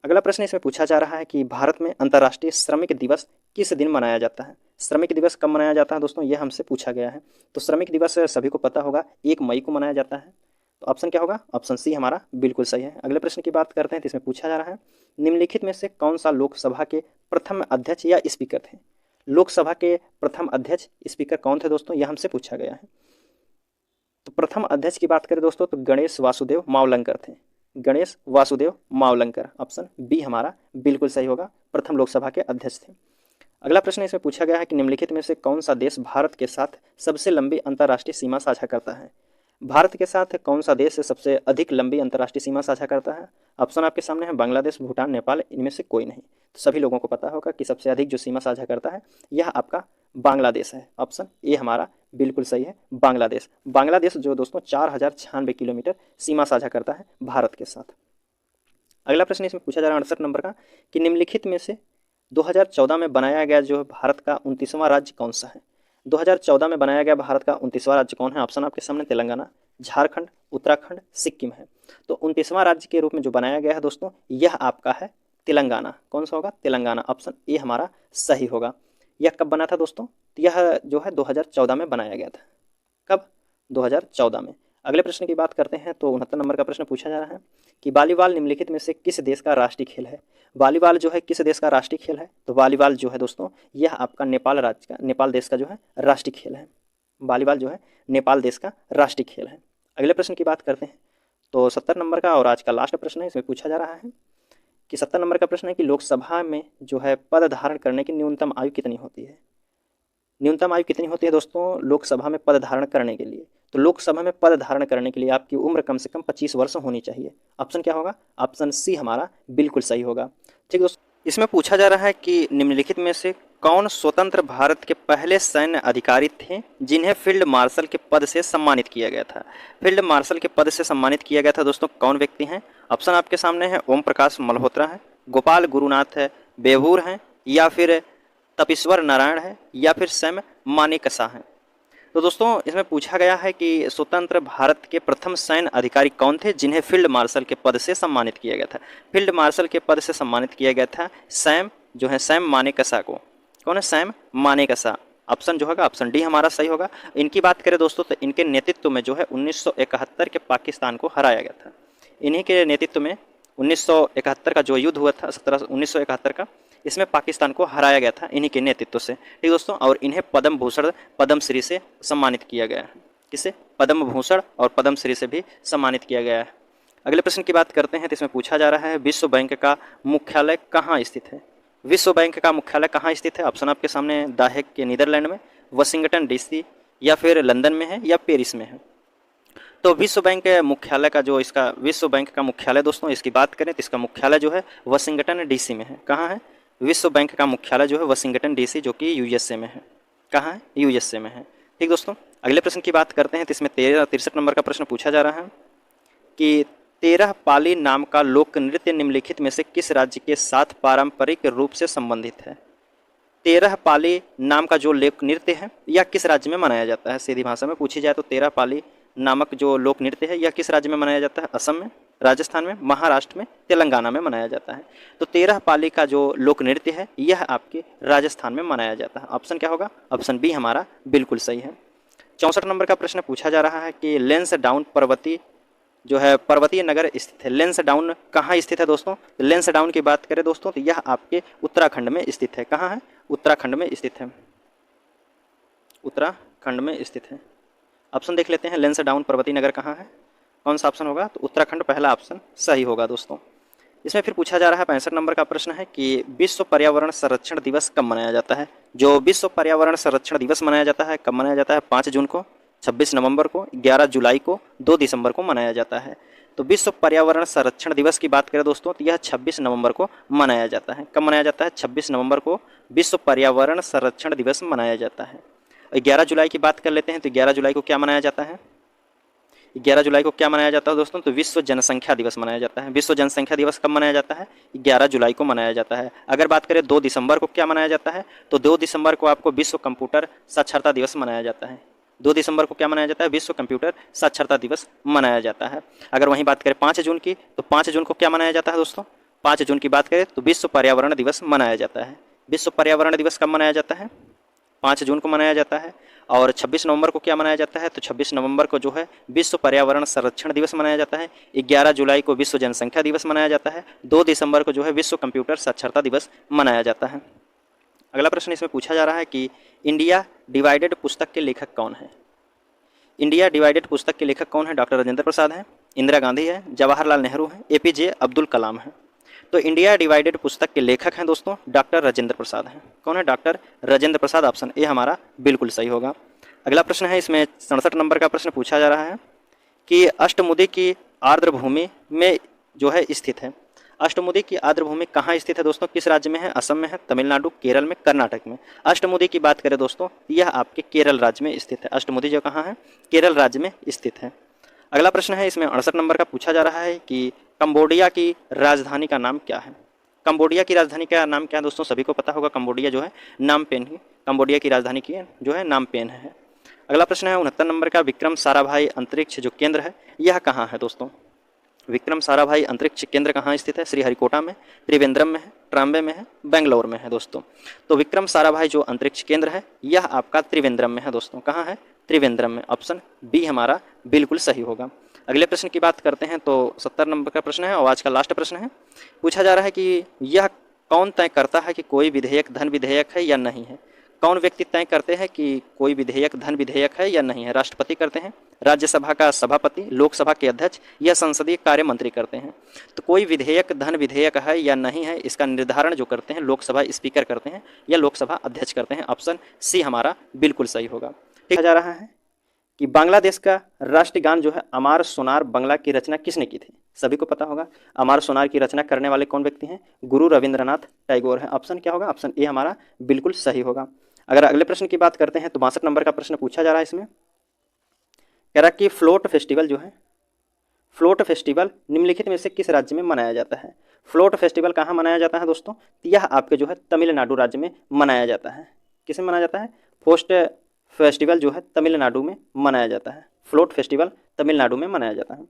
S1: अगला प्रश्न इसमें पूछा जा रहा है कि भारत में अंतर्राष्ट्रीय श्रमिक दिवस किस दिन मनाया जाता है। श्रमिक दिवस कब मनाया जाता है दोस्तों, यह हमसे पूछा गया है। तो श्रमिक दिवस सभी को पता होगा 1 मई को मनाया जाता है। तो ऑप्शन क्या होगा, ऑप्शन सी हमारा बिल्कुल सही है। अगले प्रश्न की बात करते हैं तो इसमें पूछा जा रहा है निम्नलिखित में से कौन सा लोकसभा के प्रथम अध्यक्ष या स्पीकर थे। लोकसभा के प्रथम अध्यक्ष स्पीकर कौन थे दोस्तों, यह हमसे पूछा गया है। तो प्रथम अध्यक्ष की बात करें दोस्तों तो गणेश वासुदेव मावलंकर थे। गणेश वासुदेव मावलंकर, ऑप्शन बी हमारा बिल्कुल सही होगा, प्रथम लोकसभा के अध्यक्ष थे। अगला प्रश्न इसमें पूछा गया है कि निम्नलिखित में से कौन सा देश भारत के साथ सबसे लंबी अंतर्राष्ट्रीय सीमा साझा करता है। भारत के साथ कौन सा देश सबसे अधिक लंबी अंतर्राष्ट्रीय सीमा साझा करता है। ऑप्शन आपके सामने है, बांग्लादेश, भूटान, नेपाल, इनमें से कोई नहीं। तो सभी लोगों को पता होगा कि सबसे अधिक जो सीमा साझा करता है यह आपका बांग्लादेश है। ऑप्शन ए हमारा बिल्कुल सही है, बांग्लादेश। बांग्लादेश जो दोस्तों 4096 किलोमीटर सीमा साझा करता है भारत के साथ। अगला प्रश्न इसमें पूछा जा रहा है 68 नंबर का कि निम्नलिखित में से 2014 में बनाया गया जो भारत का 29वां राज्य कौन सा है। 2014 में बनाया गया भारत का 29वां राज्य कौन है। ऑप्शन आपके सामने तेलंगाना, झारखंड, उत्तराखंड, सिक्किम है। तो 29वां राज्य के रूप में जो बनाया गया है दोस्तों यह आपका है तेलंगाना। कौन सा होगा, तेलंगाना। ऑप्शन ए हमारा सही होगा। यह कब बना था दोस्तों, तो यह जो है 2014 में बनाया गया था। कब, 2014 में। अगले प्रश्न की बात करते हैं तो 69 नंबर का प्रश्न पूछा जा रहा है कि वॉलीबॉल निम्नलिखित में से किस देश का राष्ट्रीय खेल है। वॉलीबॉल जो है किस देश का राष्ट्रीय खेल है, तो वॉलीबॉल जो है दोस्तों यह आपका नेपाल राज्य का, नेपाल देश का जो है राष्ट्रीय खेल है। वॉलीबॉल जो है नेपाल देश का राष्ट्रीय खेल है। अगले प्रश्न की बात करते हैं तो 70 नंबर का और आज का लास्ट प्रश्न है। इसमें पूछा जा रहा है कि 70 नंबर का प्रश्न है कि लोकसभा में जो है पद धारण करने की न्यूनतम आयु कितनी होती है। न्यूनतम आयु कितनी होती है दोस्तों लोकसभा में पद धारण करने के लिए। तो लोकसभा में पद धारण करने के लिए आपकी उम्र कम से कम 25 वर्ष होनी चाहिए। ऑप्शन क्या होगा, ऑप्शन सी हमारा बिल्कुल सही होगा। ठीक दोस्तों, इसमें पूछा जा रहा है कि निम्नलिखित में से कौन स्वतंत्र भारत के पहले सैन्य अधिकारी थे जिन्हें फील्ड मार्शल के पद से सम्मानित किया गया था। फील्ड मार्शल के पद से सम्मानित किया गया था दोस्तों, कौन व्यक्ति हैं। ऑप्शन आपके सामने है, ओम प्रकाश मल्होत्रा है, गोपाल गुरुनाथ है, बेभूर हैं, या फिर तपेश्वर नारायण है, या फिर सैम मानेकशॉ है। तो दोस्तों इसमें पूछा गया है कि स्वतंत्र भारत के प्रथम सैन्य अधिकारी कौन थे जिन्हें फील्ड मार्शल के पद से सम्मानित किया गया था। फील्ड मार्शल के पद से सम्मानित किया गया था सैम मानेकशा को। कौन है? सैम मानेकशा। ऑप्शन जो होगा ऑप्शन डी हमारा सही होगा। इनकी बात करें दोस्तों तो इनके नेतृत्व में जो है 1971 के पाकिस्तान को हराया गया था। इन्हीं के नेतृत्व में 1971 का जो युद्ध हुआ था 1971 का, इसमें पाकिस्तान को हराया गया था इन्हीं के नेतृत्व से। ठीक दोस्तों, और इन्हें पद्म भूषण पद्मश्री से सम्मानित किया गया है। किसे? पद्म भूषण और पद्मश्री से भी सम्मानित किया गया है। अगले प्रश्न की बात करते हैं तो इसमें पूछा जा रहा है विश्व बैंक का मुख्यालय कहाँ स्थित है। विश्व बैंक का मुख्यालय कहाँ स्थित है? ऑप्शन आपके सामने द हेग के नीदरलैंड में, वाशिंगटन डीसी, या फिर लंदन में है, या पेरिस में है। तो विश्व बैंक मुख्यालय का जो इसका विश्व बैंक का मुख्यालय दोस्तों इसकी बात करें तो इसका मुख्यालय जो है वाशिंगटन डीसी में है। कहाँ है? विश्व बैंक का मुख्यालय जो है वाशिंगटन डीसी, जो कि यूएसए में है। कहाँ है? यूएसए में है। ठीक दोस्तों, अगले प्रश्न की बात करते हैं तो इसमें 63 नंबर का प्रश्न पूछा जा रहा है कि 13 पाली नाम का लोक नृत्य निम्नलिखित में से किस राज्य के साथ पारंपरिक रूप से संबंधित है। 13 पाली नाम का जो लोक नृत्य है यह किस राज्य में मनाया जाता है। सीधी भाषा में पूछी जाए तो 13 पाली नामक जो लोक नृत्य है यह किस राज्य में मनाया जाता है। असम में, राजस्थान में, महाराष्ट्र में, तेलंगाना में मनाया जाता है। तो 13 पाली का जो लोक नृत्य है यह आपके राजस्थान में मनाया जाता है। ऑप्शन क्या होगा? ऑप्शन बी हमारा बिल्कुल सही है। 64 नंबर का प्रश्न पूछा जा रहा है कि लेंसडाउन पर्वतीय नगर स्थित है। लेंसडाउन कहाँ स्थित है दोस्तों? लेंसडाउन की बात करें दोस्तों तो यह आपके उत्तराखंड में स्थित है। कहाँ है? उत्तराखंड में स्थित है। उत्तराखंड में स्थित है। ऑप्शन देख लेते हैं, लेंसडाउन पर्वतीय नगर कहाँ है? कौन सा ऑप्शन होगा? तो उत्तराखंड पहला ऑप्शन सही होगा दोस्तों। इसमें फिर पूछा जा रहा है 65 नंबर का प्रश्न है कि विश्व पर्यावरण संरक्षण दिवस कब मनाया जाता है। जो विश्व पर्यावरण संरक्षण दिवस मनाया जाता है कब मनाया जाता है? 5 जून को, 26 नवंबर को, 11 जुलाई को, 2 दिसंबर को मनाया जाता है। तो विश्व पर्यावरण संरक्षण दिवस की बात करें दोस्तों तो यह 26 नवंबर को मनाया जाता है। कब मनाया जाता है? 26 नवंबर को विश्व पर्यावरण संरक्षण दिवस मनाया जाता है। 11 जुलाई की बात कर लेते हैं तो 11 जुलाई को क्या मनाया जाता है? 11 जुलाई को क्या मनाया जाता है दोस्तों? तो विश्व जनसंख्या दिवस मनाया जाता है। विश्व जनसंख्या दिवस कब मनाया जाता है? 11 जुलाई को मनाया जाता है। अगर बात करें 2 दिसंबर को क्या मनाया जाता है? तो 2 दिसंबर को आपको विश्व कंप्यूटर साक्षरता दिवस मनाया जाता है। 2 दिसंबर को क्या मनाया जाता है? विश्व कंप्यूटर साक्षरता दिवस मनाया जाता है। अगर वहीं बात करें 5 जून की तो 5 जून को क्या मनाया जाता है दोस्तों? 5 जून की बात करें तो विश्व पर्यावरण दिवस मनाया जाता है। विश्व पर्यावरण दिवस कब मनाया जाता है? 5 जून को मनाया जाता है। और 26 नवंबर को क्या मनाया जाता है? तो 26 नवंबर को जो है विश्व पर्यावरण संरक्षण दिवस मनाया जाता है। 11 जुलाई को विश्व जनसंख्या दिवस मनाया जाता है। 2 दिसंबर को जो है विश्व कंप्यूटर साक्षरता दिवस मनाया जाता है। अगला प्रश्न इसमें पूछा जा रहा है कि इंडिया डिवाइडेड पुस्तक के लेखक कौन है। इंडिया डिवाइडेड पुस्तक के लेखक कौन है? डॉक्टर राजेंद्र प्रसाद है, इंदिरा गांधी है, जवाहरलाल नेहरू है, एपीजे अब्दुल कलाम है। तो इंडिया डिवाइडेड पुस्तक के लेखक हैं दोस्तों डॉक्टर राजेंद्र प्रसाद हैं। कौन है? Doctor Rajendra Prasad. Option A हमारा बिल्कुल सही होगा। अगला प्रश्न है, इसमें 67 नंबर का प्रश्न पूछा जा रहा है कि अष्टमुदी की आर्द्रभूमि में जो है स्थित है। अष्टमुदी की आर्द्रभूमि कहाँ स्थित है दोस्तों? किस राज्य में है? असम में है, तमिलनाडु, केरल में, कर्नाटक में। अष्टमुदी की बात करें दोस्तों यह आपके केरल राज्य में स्थित है। अष्टमुदी जो कहाँ है? केरल राज्य में स्थित है। अगला प्रश्न है, इसमें 68 नंबर का पूछा जा रहा है कि कंबोडिया की राजधानी का नाम क्या है। कंबोडिया की राजधानी का नाम क्या है दोस्तों? सभी को पता होगा कंबोडिया जो है नाम पेन है। कंबोडिया की राजधानी की जो है नाम पेन है। अगला प्रश्न है 69 नंबर का, विक्रम साराभाई अंतरिक्ष जो केंद्र है यह कहाँ है दोस्तों? विक्रम साराभाई अंतरिक्ष केंद्र कहाँ स्थित है? श्रीहरिकोटा में, त्रिवेंद्रम में है, ट्राम्बे में है, बेंगलोर में है दोस्तों। तो विक्रम साराभाई जो अंतरिक्ष केंद्र है यह आपका त्रिवेंद्रम में है दोस्तों। कहाँ है? त्रिवेंद्रम में। ऑप्शन बी हमारा बिल्कुल सही होगा। अगले प्रश्न की बात करते हैं तो 70 नंबर का प्रश्न है और आज का लास्ट प्रश्न है। पूछा जा रहा है कि यह कौन तय करता है कि कोई विधेयक धन विधेयक है या नहीं है। कौन व्यक्ति तय करते हैं कि कोई विधेयक धन विधेयक है या नहीं है? राष्ट्रपति करते हैं, राज्यसभा का सभापति, लोकसभा के अध्यक्ष या संसदीय कार्य मंत्री करते हैं। तो कोई विधेयक धन विधेयक है या नहीं है इसका निर्धारण जो करते हैं लोकसभा स्पीकर करते हैं या लोकसभा अध्यक्ष करते हैं। ऑप्शन सी हमारा बिल्कुल सही होगा। ठीक जा रहा है कि बांग्लादेश का राष्ट्रीय गान जो है अमार सोनार बांग्ला की रचना किसने की थी? सभी को पता होगा अमार सोनार की रचना करने वाले कौन व्यक्ति हैं? गुरु रविंद्रनाथ टैगोर है। ऑप्शन क्या होगा? ऑप्शन ए हमारा बिल्कुल सही होगा। अगर अगले प्रश्न की बात करते हैं तो 62 नंबर का प्रश्न पूछा जा रहा है। इसमें कह रहा कि फ्लोट फेस्टिवल जो है, फ्लोट फेस्टिवल निम्नलिखित में से किस राज्य में मनाया जाता है? फ्लोट फेस्टिवल कहाँ मनाया जाता है दोस्तों? यह आपके जो है तमिलनाडु राज्य में मनाया जाता है। किस में मनाया जाता है? फेस्टिवल जो है तमिलनाडु में मनाया जाता है। फ्लोट फेस्टिवल तमिलनाडु में मनाया जाता है।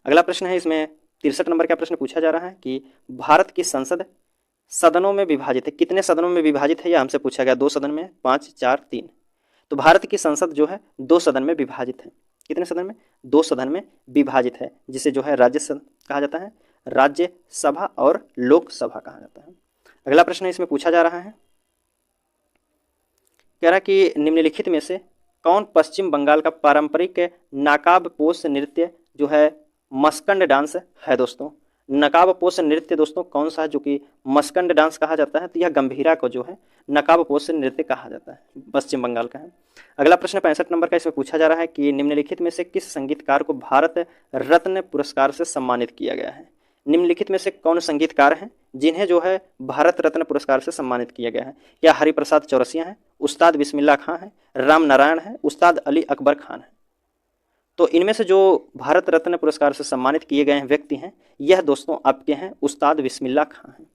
S1: अगला प्रश्न है, इसमें 63 नंबर का प्रश्न पूछा जा रहा है कि भारत की संसद सदनों में विभाजित है। कितने सदनों में विभाजित है, यह हमसे पूछा गया। 2 सदन में, 5, 4, 3। तो भारत की संसद जो है 2 सदन में विभाजित है। कितने सदन में? 2 सदन में विभाजित है, जिसे जो है राज्य सदन कहा जाता है, राज्यसभा और लोकसभा कहा जाता है। अगला प्रश्न इसमें पूछा जा रहा है, कह रहा कि निम्नलिखित में से कौन पश्चिम बंगाल का पारंपरिक नकाबपोश नृत्य जो है मस्कंड डांस है दोस्तों। नकाबपोश नृत्य दोस्तों कौन सा है जो कि मस्कंड डांस कहा जाता है? तो यह गंभीरा को जो है नकाबपोश नृत्य कहा जाता है, पश्चिम बंगाल का है। अगला प्रश्न 65 नंबर का, इसमें पूछा जा रहा है कि निम्नलिखित में से किस संगीतकार को भारत रत्न पुरस्कार से सम्मानित किया गया है। निम्नलिखित में से कौन संगीतकार हैं जिन्हें जो है भारत रत्न पुरस्कार से सम्मानित किया गया है? क्या हरिप्रसाद चौरसिया हैं, उस्ताद बिस्मिल्लाह खां हैं, राम नारायण है, उस्ताद अली अकबर खान है? तो इनमें से जो भारत रत्न पुरस्कार से सम्मानित किए गए हैं व्यक्ति हैं, यह दोस्तों आपके हैं उस्ताद बिस्मिल्लाह खां हैं।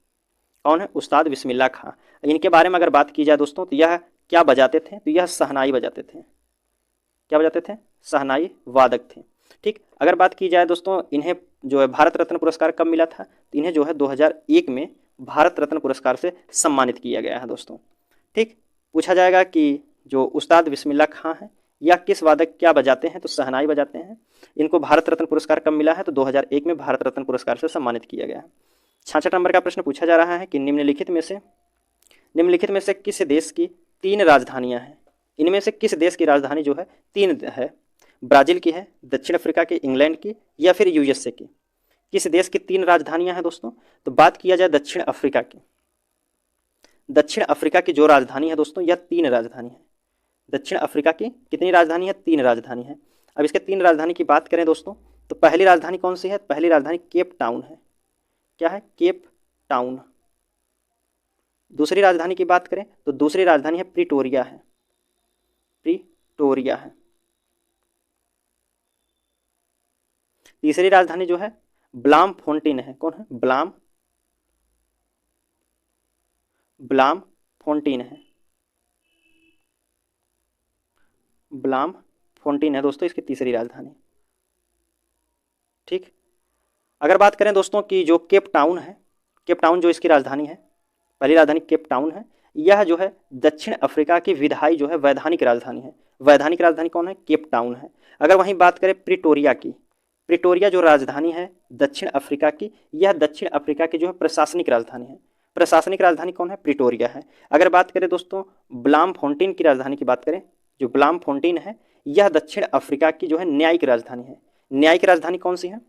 S1: कौन है? उस्ताद बिस्मिल्लाह खां। इनके बारे में अगर बात की जाए दोस्तों, तो यह क्या बजाते थे? तो यह शहनाई बजाते थे। क्या बजाते थे? शहनाई वादक थे। ठीक, अगर बात की जाए दोस्तों, इन्हें जो है भारत रत्न पुरस्कार कब मिला था? तो इन्हें जो है 2001 में भारत रत्न पुरस्कार से सम्मानित किया गया है दोस्तों। ठीक, पूछा जाएगा कि जो उस्ताद बिस्मिल्लाह खां हैं या किस वादक क्या बजाते हैं? तो शहनाई बजाते हैं। इनको भारत रत्न पुरस्कार कब मिला है? तो 2001 में भारत रत्न पुरस्कार से सम्मानित किया गया है। 66 नंबर का प्रश्न पूछा जा रहा है कि निम्नलिखित में से किस देश की 3 राजधानियां हैं? इनमें से किस देश की राजधानी जो है 3 है? ब्राजील की है, दक्षिण अफ्रीका की, इंग्लैंड की, या फिर यूएसए की? किस देश की 3 राजधानियां हैं दोस्तों? तो बात किया जाए दक्षिण अफ्रीका की। दक्षिण अफ्रीका की जो राजधानी है दोस्तों, यह 3 राजधानी है। दक्षिण अफ्रीका की कितनी राजधानी है? 3 राजधानी है। अब इसके 3 राजधानी की बात करें दोस्तों, तो पहली राजधानी कौन सी है? पहली राजधानी केप टाउन है। क्या है? Cape Town. दूसरी राजधानी की बात करें तो दूसरी राजधानी है प्रिटोरिया है। प्रिटोरिया है। तीसरी राजधानी जो है ब्लाम फोंटेन है। कौन है? ब्लाम फोंटेन है। ब्लाम फोंटेन है दोस्तों इसकी तीसरी राजधानी। ठीक, अगर बात करें दोस्तों कि जो केप टाउन है, केप टाउन जो इसकी राजधानी है, पहली राजधानी केप टाउन है। यह जो है दक्षिण अफ्रीका की विधायी जो है वैधानिक राजधानी है। वैधानिक राजधानी कौन है? केप टाउन है। अगर वहीं बात करें प्रिटोरिया की, प्रिटोरिया जो राजधानी है दक्षिण अफ्रीका की, यह दक्षिण अफ्रीका की जो है प्रशासनिक राजधानी है। प्रशासनिक राजधानी कौन है? प्रिटोरिया है। अगर बात करें दोस्तों ब्लाम फोंटेन की राजधानी की बात करें, जो ब्लाम फोंटेन है यह दक्षिण अफ्रीका की जो है न्यायिक राजधानी है। न्यायिक राजधानी कौन सी है?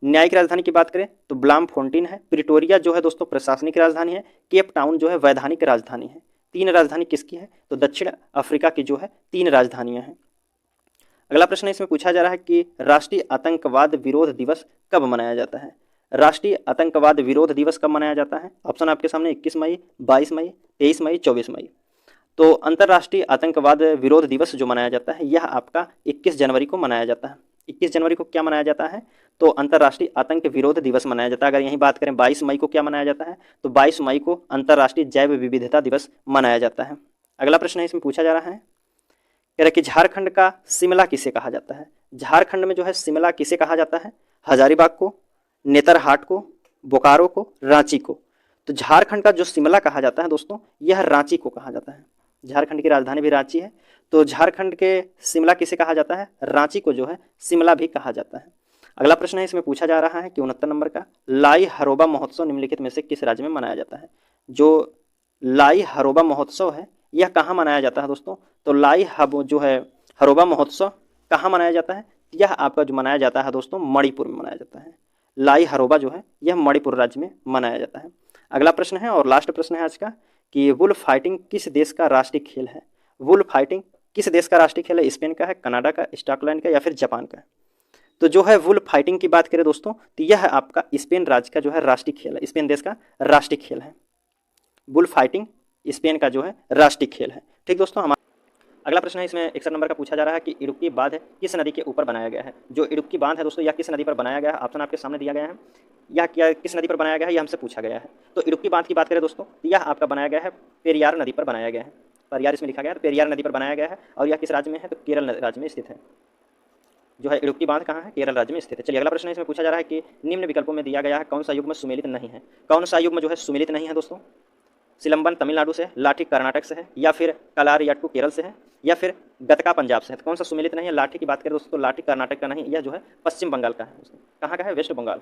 S1: न्यायिक राजधानी की बात करें तो ब्लाम फोंटेन है। प्रिटोरिया जो है दोस्तों प्रशासनिक राजधानी है। केप टाउन जो है वैधानिक राजधानी है। 3 राजधानी किसकी है? तो दक्षिण अफ्रीका की जो है 3 राजधानियां हैं। अगला प्रश्न इसमें पूछा जा रहा है कि राष्ट्रीय आतंकवाद विरोध दिवस कब मनाया जाता है? राष्ट्रीय आतंकवाद विरोध दिवस कब मनाया जाता है? ऑप्शन आपके सामने 21 मई, 22 मई, 23 मई, 24 मई। तो अंतर्राष्ट्रीय आतंकवाद विरोध दिवस जो मनाया जाता है यह आपका 21 जनवरी को मनाया जाता है। 21 जनवरी को क्या मनाया जाता है? तो अंतर्राष्ट्रीय आतंक विरोध दिवस मनाया जाता है। अगर यहीं बात करें 22 मई को क्या मनाया जाता है? तो 22 मई को अंतर्राष्ट्रीय जैव विविधता दिवस मनाया जाता है। अगला प्रश्न है इसमें पूछा जा रहा है, कह रहा कि झारखंड का शिमला किसे कहा जाता है? झारखंड में जो है शिमला किसे कहा जाता है? हजारीबाग को, नेतरहाट को, बोकारो को, रांची को। तो झारखंड का जो शिमला कहा जाता है दोस्तों, यह रांची को कहा जाता है। झारखंड की राजधानी भी रांची है, तो झारखंड के शिमला किसे कहा जाता है? रांची को जो है शिमला भी कहा जाता है। अगला प्रश्न है इसमें पूछा जा रहा है कि 69 नंबर का, लाई हरोबा महोत्सव निम्नलिखित में से किस राज्य में मनाया जाता है? जो लाई हरोबा महोत्सव है यह कहाँ मनाया जाता है दोस्तों? तो लाई जो है हरोबा महोत्सव कहाँ मनाया जाता है? यह आपका जो मनाया जाता है दोस्तों मणिपुर में मनाया जाता है। लाई हरोबा जो है यह मणिपुर राज्य में मनाया जाता है। अगला प्रश्न है और लास्ट प्रश्न है आज का कि वुल फाइटिंग किस देश का राष्ट्रीय खेल है? वुल फाइटिंग किस देश का राष्ट्रीय खेल है? स्पेन का है, कनाडा का, स्कॉटलैंड का, या फिर जापान का? तो जो है वुल फाइटिंग की बात करें दोस्तों तो यह आपका स्पेन राज्य का जो है राष्ट्रीय खेल है। स्पेन देश का राष्ट्रीय खेल है। बुल फाइटिंग स्पेन का जो है राष्ट्रीय खेल है। ठीक दोस्तों, हमारा अगला प्रश्न है इसमें 61 नंबर का पूछा जा रहा है कि इडुक्की बांध किस नदी के ऊपर बनाया गया है? जो इडुक्की बांध है दोस्तों यह किस नदी पर बनाया गया है? ऑप्शन आपके सामने दिया गया है। यह क्या किस नदी पर बनाया गया है यह हमसे पूछा गया है। तो इडुक्की बांध की बात करें दोस्तों, यह आपका बनाया गया है पेरियार नदी पर बनाया गया है। परियार इसमें लिखा गया है, तो पेरियार नदी पर बनाया गया है और यह किस राज्य में है, तो केरल राज्य में स्थित है। जो है इडुक्की बांध कहाँ है, केरल राज्य में स्थित है। चलिए अगला प्रश्न है, इसमें पूछा जा रहा है कि निम्न विकल्पों में दिया गया है कौन सा युग्म सुमेलित नहीं है। कौन सा युग्म जो है सुमेलित नहीं है दोस्तों? सिलंबन तमिलनाडु से, लाठी कर्नाटक से है, या फिर कलारियट्टू केरल से है, या फिर गतका पंजाब से है। तो कौन सा सुमेलित नहीं है? लाठी की बात करें दोस्तों तो लाठी कर्नाटक का नहीं, यह जो है पश्चिम बंगाल का है। कहाँ का है? वेस्ट बंगाल।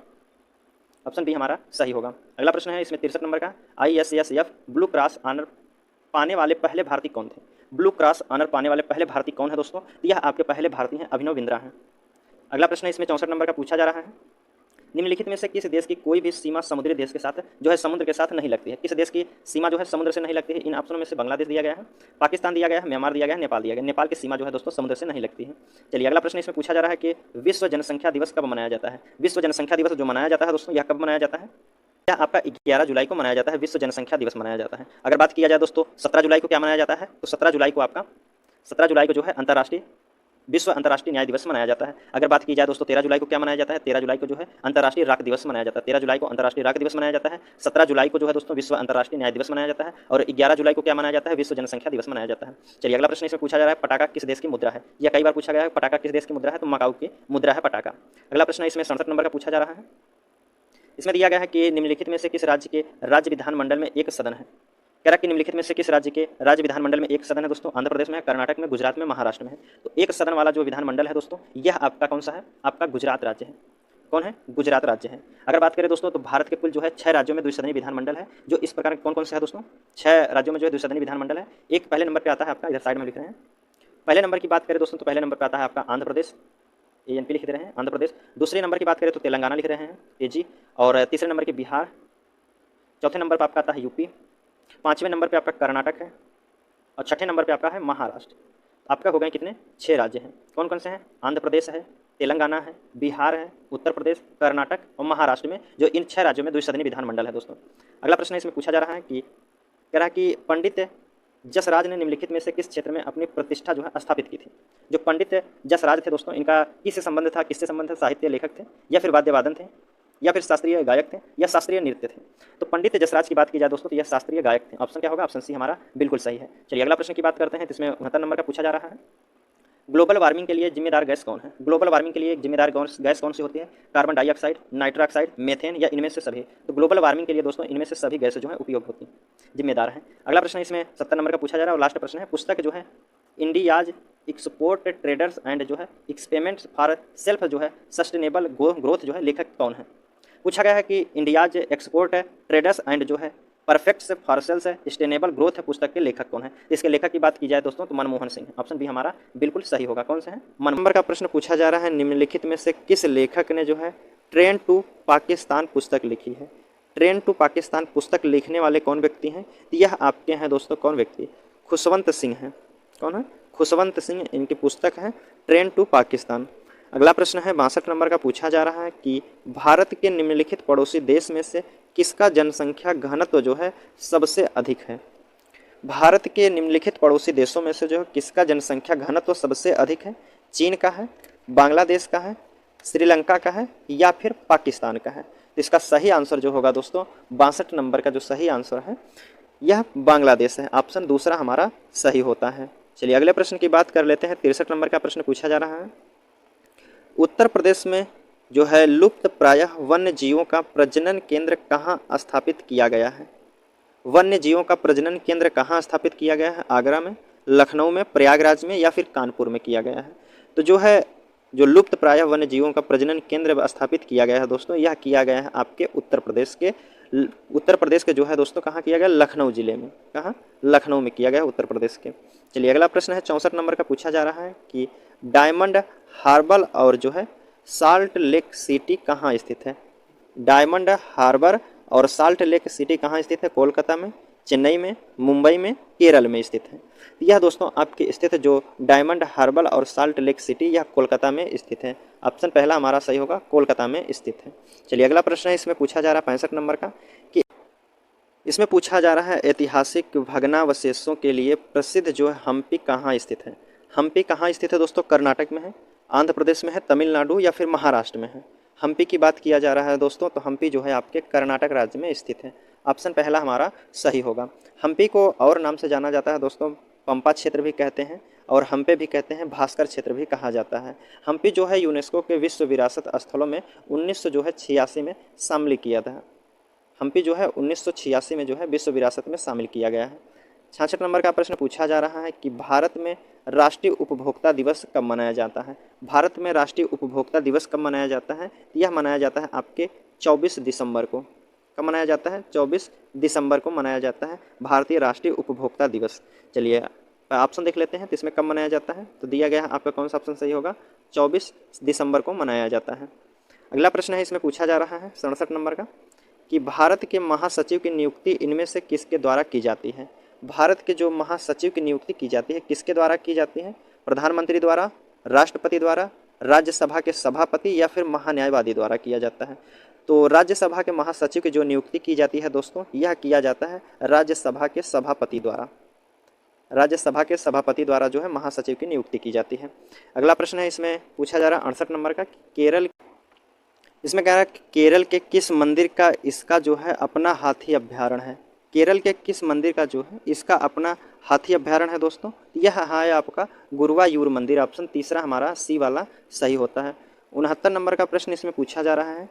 S1: ऑप्शन बी हमारा सही होगा। अगला प्रश्न है, इसमें 63 नंबर का, ISSF ब्लू क्रॉस ऑनर पाने वाले पहले भारतीय कौन थे? ब्लू क्रॉस ऑनर पाने वाले पहले भारतीय कौन है दोस्तों? तो यह आपके पहले भारतीय हैं, अभिनव बिंद्रा हैं। अगला प्रश्न है, इसमें 64 नंबर का पूछा जा रहा है, निम्नलिखित में से किस देश की कोई भी सीमा समुद्री देश के साथ जो है समुद्र के साथ नहीं लगती है? किस देश की सीमा जो है समुद्र से नहीं लगती है? इन ऑप्शनों में से बांग्लादेश दिया गया है, पाकिस्तान दिया गया है, म्यांमार दिया गया है, नेपाल दिया गया है। नेपाल की सीमा जो है दोस्तों समुद्र से नहीं लगती है। चलिए अगला प्रश्न इसमें पूछा जा रहा है कि विश्व जनसंख्या दिवस कब मनाया जाता है? विश्व जनसंख्या दिवस जो मनाया जाता है दोस्तों, यह कब मनाया जाता है? यह आपका 11 जुलाई को मनाया जाता है, विश्व जनसंख्या दिवस मनाया जाता है। अगर बात किया जाए दोस्तों 17 जुलाई को क्या मनाया जाता है, तो 17 जुलाई को आपका 17 जुलाई को जो है विश्व अंतर्राष्ट्रीय न्याय दिवस मनाया जाता है। अगर बात की जाए दोस्तों 13 जुलाई को क्या मनाया जाता है, 13 जुलाई को जो है अंतर्राष्ट्रीय राख दिवस मनाया जाता है। 13 जुलाई को अंतर्राष्ट्रीय राख दिवस मनाया जाता है। 17 जुलाई को जो है दोस्तों विश्व अंतर्राष्ट्रीय न्याय दिवस मनाया जाता है और 11 जुलाई को क्या मनाया जाता है, विश्व जनसंख्या दिवस मनाया जाता है। चलिए अगला प्रश्न इसमें पूछा जा रहा है, पटाखा किस देश की मुद्रा है? यह कई बार पूछा गया है, पटाखा किस देश की मुद्रा है, तो मकाऊ की मुद्रा है पटाखा। अगला प्रश्न इसमें 67 नंबर का पूछा जा रहा है, इसमें दिया गया है कि निम्नलिखित में से किस राज्य के राज्य विधानमंडल में एक सदन है? कह रहा कि निम्नलिखित में से किस राज्य के राज्य विधानमंडल में एक सदन है दोस्तों? आंध्र प्रदेश में है, कर्नाटक में, गुजरात में, महाराष्ट्र में है। तो एक सदन वाला जो विधानमंडल है दोस्तों, यह आपका कौन सा है? आपका गुजरात राज्य है। कौन है? गुजरात राज्य है। अगर बात करें दोस्तों तो भारत के कुल जो है 6 राज्यों में द्विसदनीय विधानमंडल है। जो इस प्रकार कौन कौन से है दोस्तों? 6 राज्यों में जो है द्विसदनीय विधानमंडल है। एक पहले नंबर पर आता है आपका, इधर साइड में लिख रहे हैं, पहले नंबर की बात करें दोस्तों तो पहले नंबर पर आता है आपका आंध्र प्रदेश, ANP लिख रहे हैं, आंध्र प्रदेश। दूसरे नंबर की बात करें तो तेलंगाना लिख रहे हैं, AG। और तीसरे नंबर की बिहार। चौथे नंबर पर आपका आता है UP। 5वें नंबर पे आपका कर्नाटक है और 6ठे नंबर पे आपका है महाराष्ट्र। आपका हो गए कितने? 6 राज्य हैं। कौन कौन से हैं? आंध्र प्रदेश है, तेलंगाना है, बिहार है, उत्तर प्रदेश, कर्नाटक और महाराष्ट्र में, जो इन 6 राज्यों में द्विसदनीय विधानमंडल है दोस्तों। अगला प्रश्न इसमें पूछा जा रहा है कि कह रहा कि पंडित जसराज ने निम्नलिखित में से किस क्षेत्र में अपनी प्रतिष्ठा जो है स्थापित की थी? जो पंडित जसराज थे दोस्तों, इनका किससे संबंध था? किससे संबंध था? साहित्य लेखक थे, या फिर वाद्य वादन थे, या फिर शास्त्रीय गायक थे, या शास्त्रीय नृत्य थे? तो पंडित जसराज की बात की जाए दोस्तों तो यह शास्त्रीय गायक थे। ऑप्शन क्या होगा? ऑप्शन सी हमारा बिल्कुल सही है। चलिए अगला प्रश्न की बात करते हैं, तो इसमें 69 नंबर का पूछा जा रहा है, ग्लोबल वार्मिंग के लिए जिम्मेदार गैस कौन है? ग्लोबल वार्मिंग के लिए जिम्मेदार गैस कौन सी होती है? Carbon dioxide, nitrous oxide, methane, या इनमें से सभी? तो ग्लोबल वार्मिंग के लिए दोस्तों इनमें से सभी गैस जो है उपयोग होती हैं, जिम्मेदार है। अगला प्रश्न इसमें 70 नंबर का पूछा जा रहा है और लास्ट प्रश्न है, पुस्तक जो है इंडियाज एक्सपोर्ट ट्रेडर्स एंड जो है एक्सपेरिमेंट्स फॉर सेल्फ जो है सस्टेनेबल ग्रोथ जो है लेखक कौन है? पूछा गया है कि इंडियाज एक्सपोर्ट ट्रेडर्स एंड जो है परफेक्ट फॉर सस्टेनेबल ग्रोथ है पुस्तक के लेखक कौन है? इसके लेखक की बात की जाए दोस्तों तो मनमोहन सिंह। ऑप्शन बी हमारा बिल्कुल सही होगा। कौन से हैं? नंबर का प्रश्न पूछा जा रहा है, निम्नलिखित में से किस लेखक ने जो है ट्रेन टू पाकिस्तान पुस्तक लिखी है? ट्रेन टू पाकिस्तान पुस्तक लिखने वाले कौन व्यक्ति हैं? यह आपके हैं दोस्तों कौन व्यक्ति? खुशवंत सिंह हैं। कौन है? खुशवंत सिंह, इनकी पुस्तक है ट्रेन टू पाकिस्तान। अगला प्रश्न है 62 नंबर का पूछा जा रहा है कि भारत के निम्नलिखित पड़ोसी देश में से किसका जनसंख्या घनत्व जो है सबसे अधिक है? भारत के निम्नलिखित पड़ोसी देशों में से जो है किसका जनसंख्या घनत्व सबसे अधिक है? चीन का है, बांग्लादेश का है, श्रीलंका का है, या फिर पाकिस्तान का है? तो इसका सही आंसर जो होगा दोस्तों 62 नंबर का जो सही आंसर है यह बांग्लादेश है। ऑप्शन दूसरा हमारा सही होता है। चलिए अगले प्रश्न की बात कर लेते हैं। 63 नंबर का प्रश्न पूछा जा रहा है, उत्तर प्रदेश में जो है लुप्त प्रायः वन्य जीवों का प्रजनन केंद्र कहाँ स्थापित किया गया है? वन्य जीवों का प्रजनन केंद्र कहाँ स्थापित किया गया है? आगरा में, लखनऊ में, प्रयागराज में, या फिर कानपुर में किया गया है? तो जो लुप्त प्रायः वन्य जीवों का प्रजनन केंद्र स्थापित किया गया है दोस्तों, यह किया गया है आपके उत्तर प्रदेश के जो है दोस्तों कहाँ किया गया? लखनऊ जिले में। कहाँ? लखनऊ में किया गया उत्तर प्रदेश के। चलिए अगला प्रश्न है 64 नंबर का पूछा जा रहा है कि डायमंड हार्बर और जो है साल्ट लेक सिटी कहाँ स्थित है? डायमंड हार्बर और साल्ट लेक सिटी कहाँ स्थित है? कोलकाता में, चेन्नई में, मुंबई में, केरल में स्थित है। यह दोस्तों आपकी स्थित जो डायमंड हार्बर और साल्ट लेक सिटी यह कोलकाता में स्थित है। ऑप्शन पहला हमारा सही होगा, कोलकाता में स्थित है। चलिए अगला प्रश्न है, इसमें पूछा जा रहा है 65 नंबर का कि इसमें पूछा जा रहा है ऐतिहासिक भग्नावशेषों के लिए प्रसिद्ध जो है हम्पी कहाँ स्थित है? हम्पी कहाँ स्थित है दोस्तों? कर्नाटक में है, आंध्र प्रदेश में है, तमिलनाडु, या फिर महाराष्ट्र में है? हम्पी की बात किया जा रहा है दोस्तों तो हम्पी जो है आपके कर्नाटक राज्य में स्थित है। ऑप्शन पहला हमारा सही होगा। हम्पी को और नाम से जाना जाता है दोस्तों पंपा क्षेत्र भी कहते हैं और हम्पे भी कहते हैं, भास्कर क्षेत्र भी कहा जाता है। हम्पी जो है यूनेस्को के विश्व विरासत स्थलों में 1986 में शामिल किया था। हम्पी जो है 1986 में जो है विश्व विरासत में शामिल किया गया है। 66 नंबर का प्रश्न पूछा जा रहा है कि भारत में राष्ट्रीय उपभोक्ता दिवस कब मनाया जाता है। भारत में राष्ट्रीय उपभोक्ता दिवस कब मनाया जाता है? यह मनाया जाता है आपके 24 दिसंबर को। कब मनाया जाता है? 24 दिसंबर को मनाया जाता है भारतीय राष्ट्रीय उपभोक्ता दिवस। चलिए ऑप्शन देख लेते हैं तो इसमें कब मनाया जाता है, तो दिया गया है आपका कौन सा ऑप्शन सही होगा, 24 दिसंबर को मनाया जाता है। अगला प्रश्न है, इसमें पूछा जा रहा है 67 नंबर का कि भारत के महासचिव की नियुक्ति इनमें से किसके द्वारा की जाती है। भारत के जो महासचिव की नियुक्ति की जाती है किसके द्वारा की जाती है? प्रधानमंत्री द्वारा, राष्ट्रपति द्वारा, राज्यसभा के सभापति या फिर महान्यायवादी द्वारा किया जाता है। तो राज्यसभा के महासचिव की जो नियुक्ति की जाती है दोस्तों, यह किया जाता है राज्यसभा के सभापति द्वारा। राज्यसभा के सभापति द्वारा जो है महासचिव की नियुक्ति की जाती है। अगला प्रश्न है, इसमें पूछा जा रहा है 68 नंबर का केरल, इसमें कह रहा है केरल के किस मंदिर का इसका जो है अपना हाथी अभ्यारण्य है। केरल के किस मंदिर का जो है इसका अपना हाथी अभ्यारण्य है दोस्तों? यह है आपका गुरुवायूर मंदिर। ऑप्शन तीसरा हमारा सी वाला सही होता है। 69 नंबर का प्रश्न इसमें पूछा जा रहा है,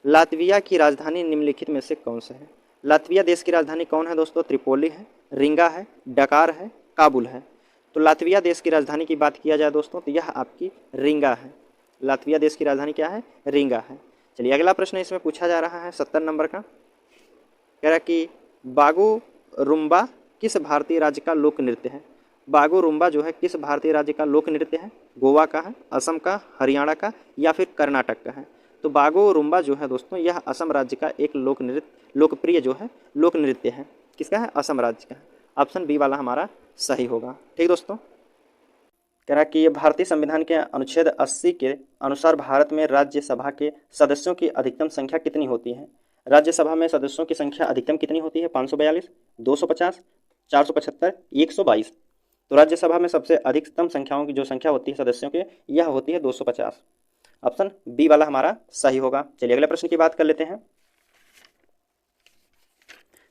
S1: लातविया की राजधानी निम्नलिखित में से कौन सा है। लातविया देश की राजधानी कौन है दोस्तों? त्रिपोली है, रिंगा है, डकार है, काबुल है। तो लातविया देश की राजधानी की बात किया जाए दोस्तों तो यह आपकी रिंगा है। लातविया देश की राजधानी क्या है? रिंगा है। चलिए अगला प्रश्न इसमें पूछा जा रहा है 70 नंबर का, कह रहा है कि बागु रुम्बा किस भारतीय राज्य का लोक नृत्य है। बागु रुम्बा जो है किस भारतीय राज्य का लोक नृत्य है? गोवा का है, असम का, हरियाणा का या फिर कर्नाटक का है। तो बागु रुम्बा जो है दोस्तों यह असम राज्य का एक लोकप्रिय जो है लोक नृत्य है। किसका है? असम राज्य का है। ऑप्शन बी वाला हमारा सही होगा। ठीक दोस्तों, कह रहा है कि ये भारतीय संविधान के अनुच्छेद 80 के अनुसार भारत में राज्यसभा के सदस्यों की अधिकतम संख्या कितनी होती है। राज्यसभा में सदस्यों की संख्या अधिकतम कितनी होती है? 542, 250, 475, 122। तो राज्यसभा में सबसे अधिकतम संख्याओं की जो संख्या होती है सदस्यों के, यह होती है 250। ऑप्शन बी वाला हमारा सही होगा। चलिए अगले प्रश्न की बात कर लेते हैं।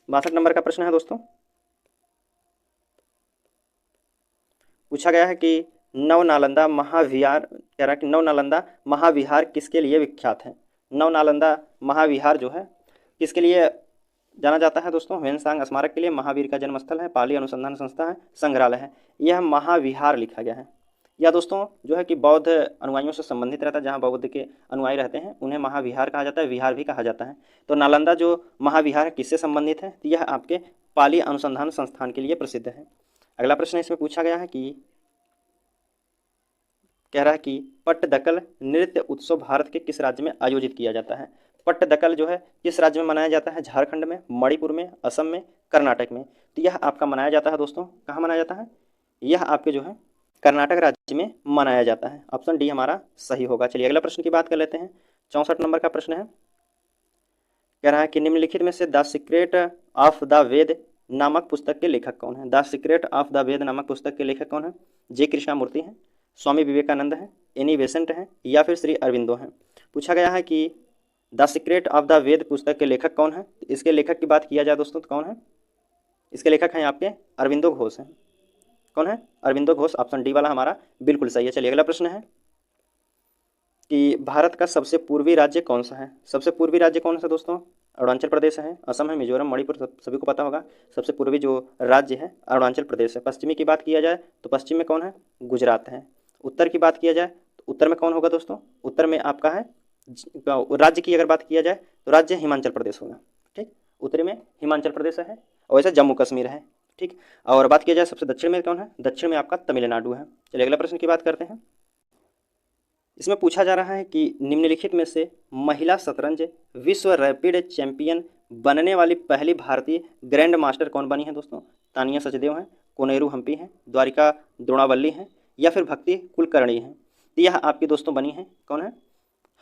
S1: 62 नंबर का प्रश्न है दोस्तों, पूछा गया है कि नवनालंदा महाविहार, कह रहा है कि नवनालंदा महाविहार किसके लिए विख्यात है। नवनालंदा महाविहार जो है किसके लिए जाना जाता है दोस्तों? ह्वेनसांग स्मारक के लिए, महावीर का जन्मस्थल है, पाली अनुसंधान संस्था है, संग्रहालय है। यह महाविहार लिखा गया है। या दोस्तों जो है कि बौद्ध अनुयायियों से संबंधित रहता है, जहाँ बौद्ध के अनुयायी रहते हैं उन्हें महाविहार कहा जाता है, विहार भी कहा जाता है। तो नालंदा जो महाविहार है किससे संबंधित है? तो यह आपके पाली अनुसंधान संस्थान के लिए प्रसिद्ध है। अगला प्रश्न इसमें पूछा गया है कि कह रहा है कि पट्टदकल नृत्य उत्सव भारत के किस राज्य में आयोजित किया जाता है। पट्टदकल जो है किस राज्य में मनाया जाता है? झारखंड में, मणिपुर में, असम में, कर्नाटक में। तो यह आपका मनाया जाता है दोस्तों, कहाँ मनाया जाता है? यह आपके जो है कर्नाटक राज्य में मनाया जाता है। ऑप्शन डी हमारा सही होगा। चलिए अगला प्रश्न की बात कर लेते हैं। 64 नंबर का प्रश्न है, कह रहा है कि निम्नलिखित में से द सीक्रेट ऑफ द वेद नामक पुस्तक के लेखक कौन है। द सीक्रेट ऑफ द वेद नामक पुस्तक के लेखक कौन है? जे कृष्णामूर्ति हैं, स्वामी विवेकानंद हैं, एनी बेसेंट हैं या फिर श्री अरविंदो हैं। पूछा गया है कि द सीक्रेट ऑफ द वेद पुस्तक के लेखक कौन है। इसके लेखक की बात किया जाए दोस्तों तो कौन है? इसके लेखक हैं आपके अरविंदो घोष हैं। कौन है? अरविंदो घोष। ऑप्शन डी वाला हमारा बिल्कुल सही है। चलिए अगला प्रश्न है कि भारत का सबसे पूर्वी राज्य कौन सा है। सबसे पूर्वी राज्य कौन सा दोस्तों? अरुणाचल प्रदेश है, असम है, मिजोरम, मणिपुर, सभी को पता होगा। सबसे पूर्वी जो राज्य है अरुणाचल प्रदेश है। पश्चिमी की बात किया जाए तो पश्चिम में कौन है? गुजरात है। उत्तर की बात किया जाए तो उत्तर में कौन होगा दोस्तों? उत्तर में आपका है राज्य की अगर बात किया जाए तो राज्य हिमाचल प्रदेश होगा। ठीक, उत्तरी में हिमाचल प्रदेश है और वैसे जम्मू कश्मीर है। ठीक, और बात किया जाए सबसे दक्षिण में कौन है? दक्षिण में आपका तमिलनाडु है। चलिए अगला प्रश्न की बात करते हैं। इसमें पूछा जा रहा है कि निम्नलिखित में से महिला शतरंज विश्व रैपिड चैंपियन बनने वाली पहली भारतीय ग्रैंड मास्टर कौन बनी है दोस्तों? तानिया सचदेव हैं, कोनेरू हम्पी हैं, द्वारिका द्रोणावल्ली हैं या फिर भक्ति कुलकर्णी हैं। तो यह आपकी दोस्तों बनी है, कौन है?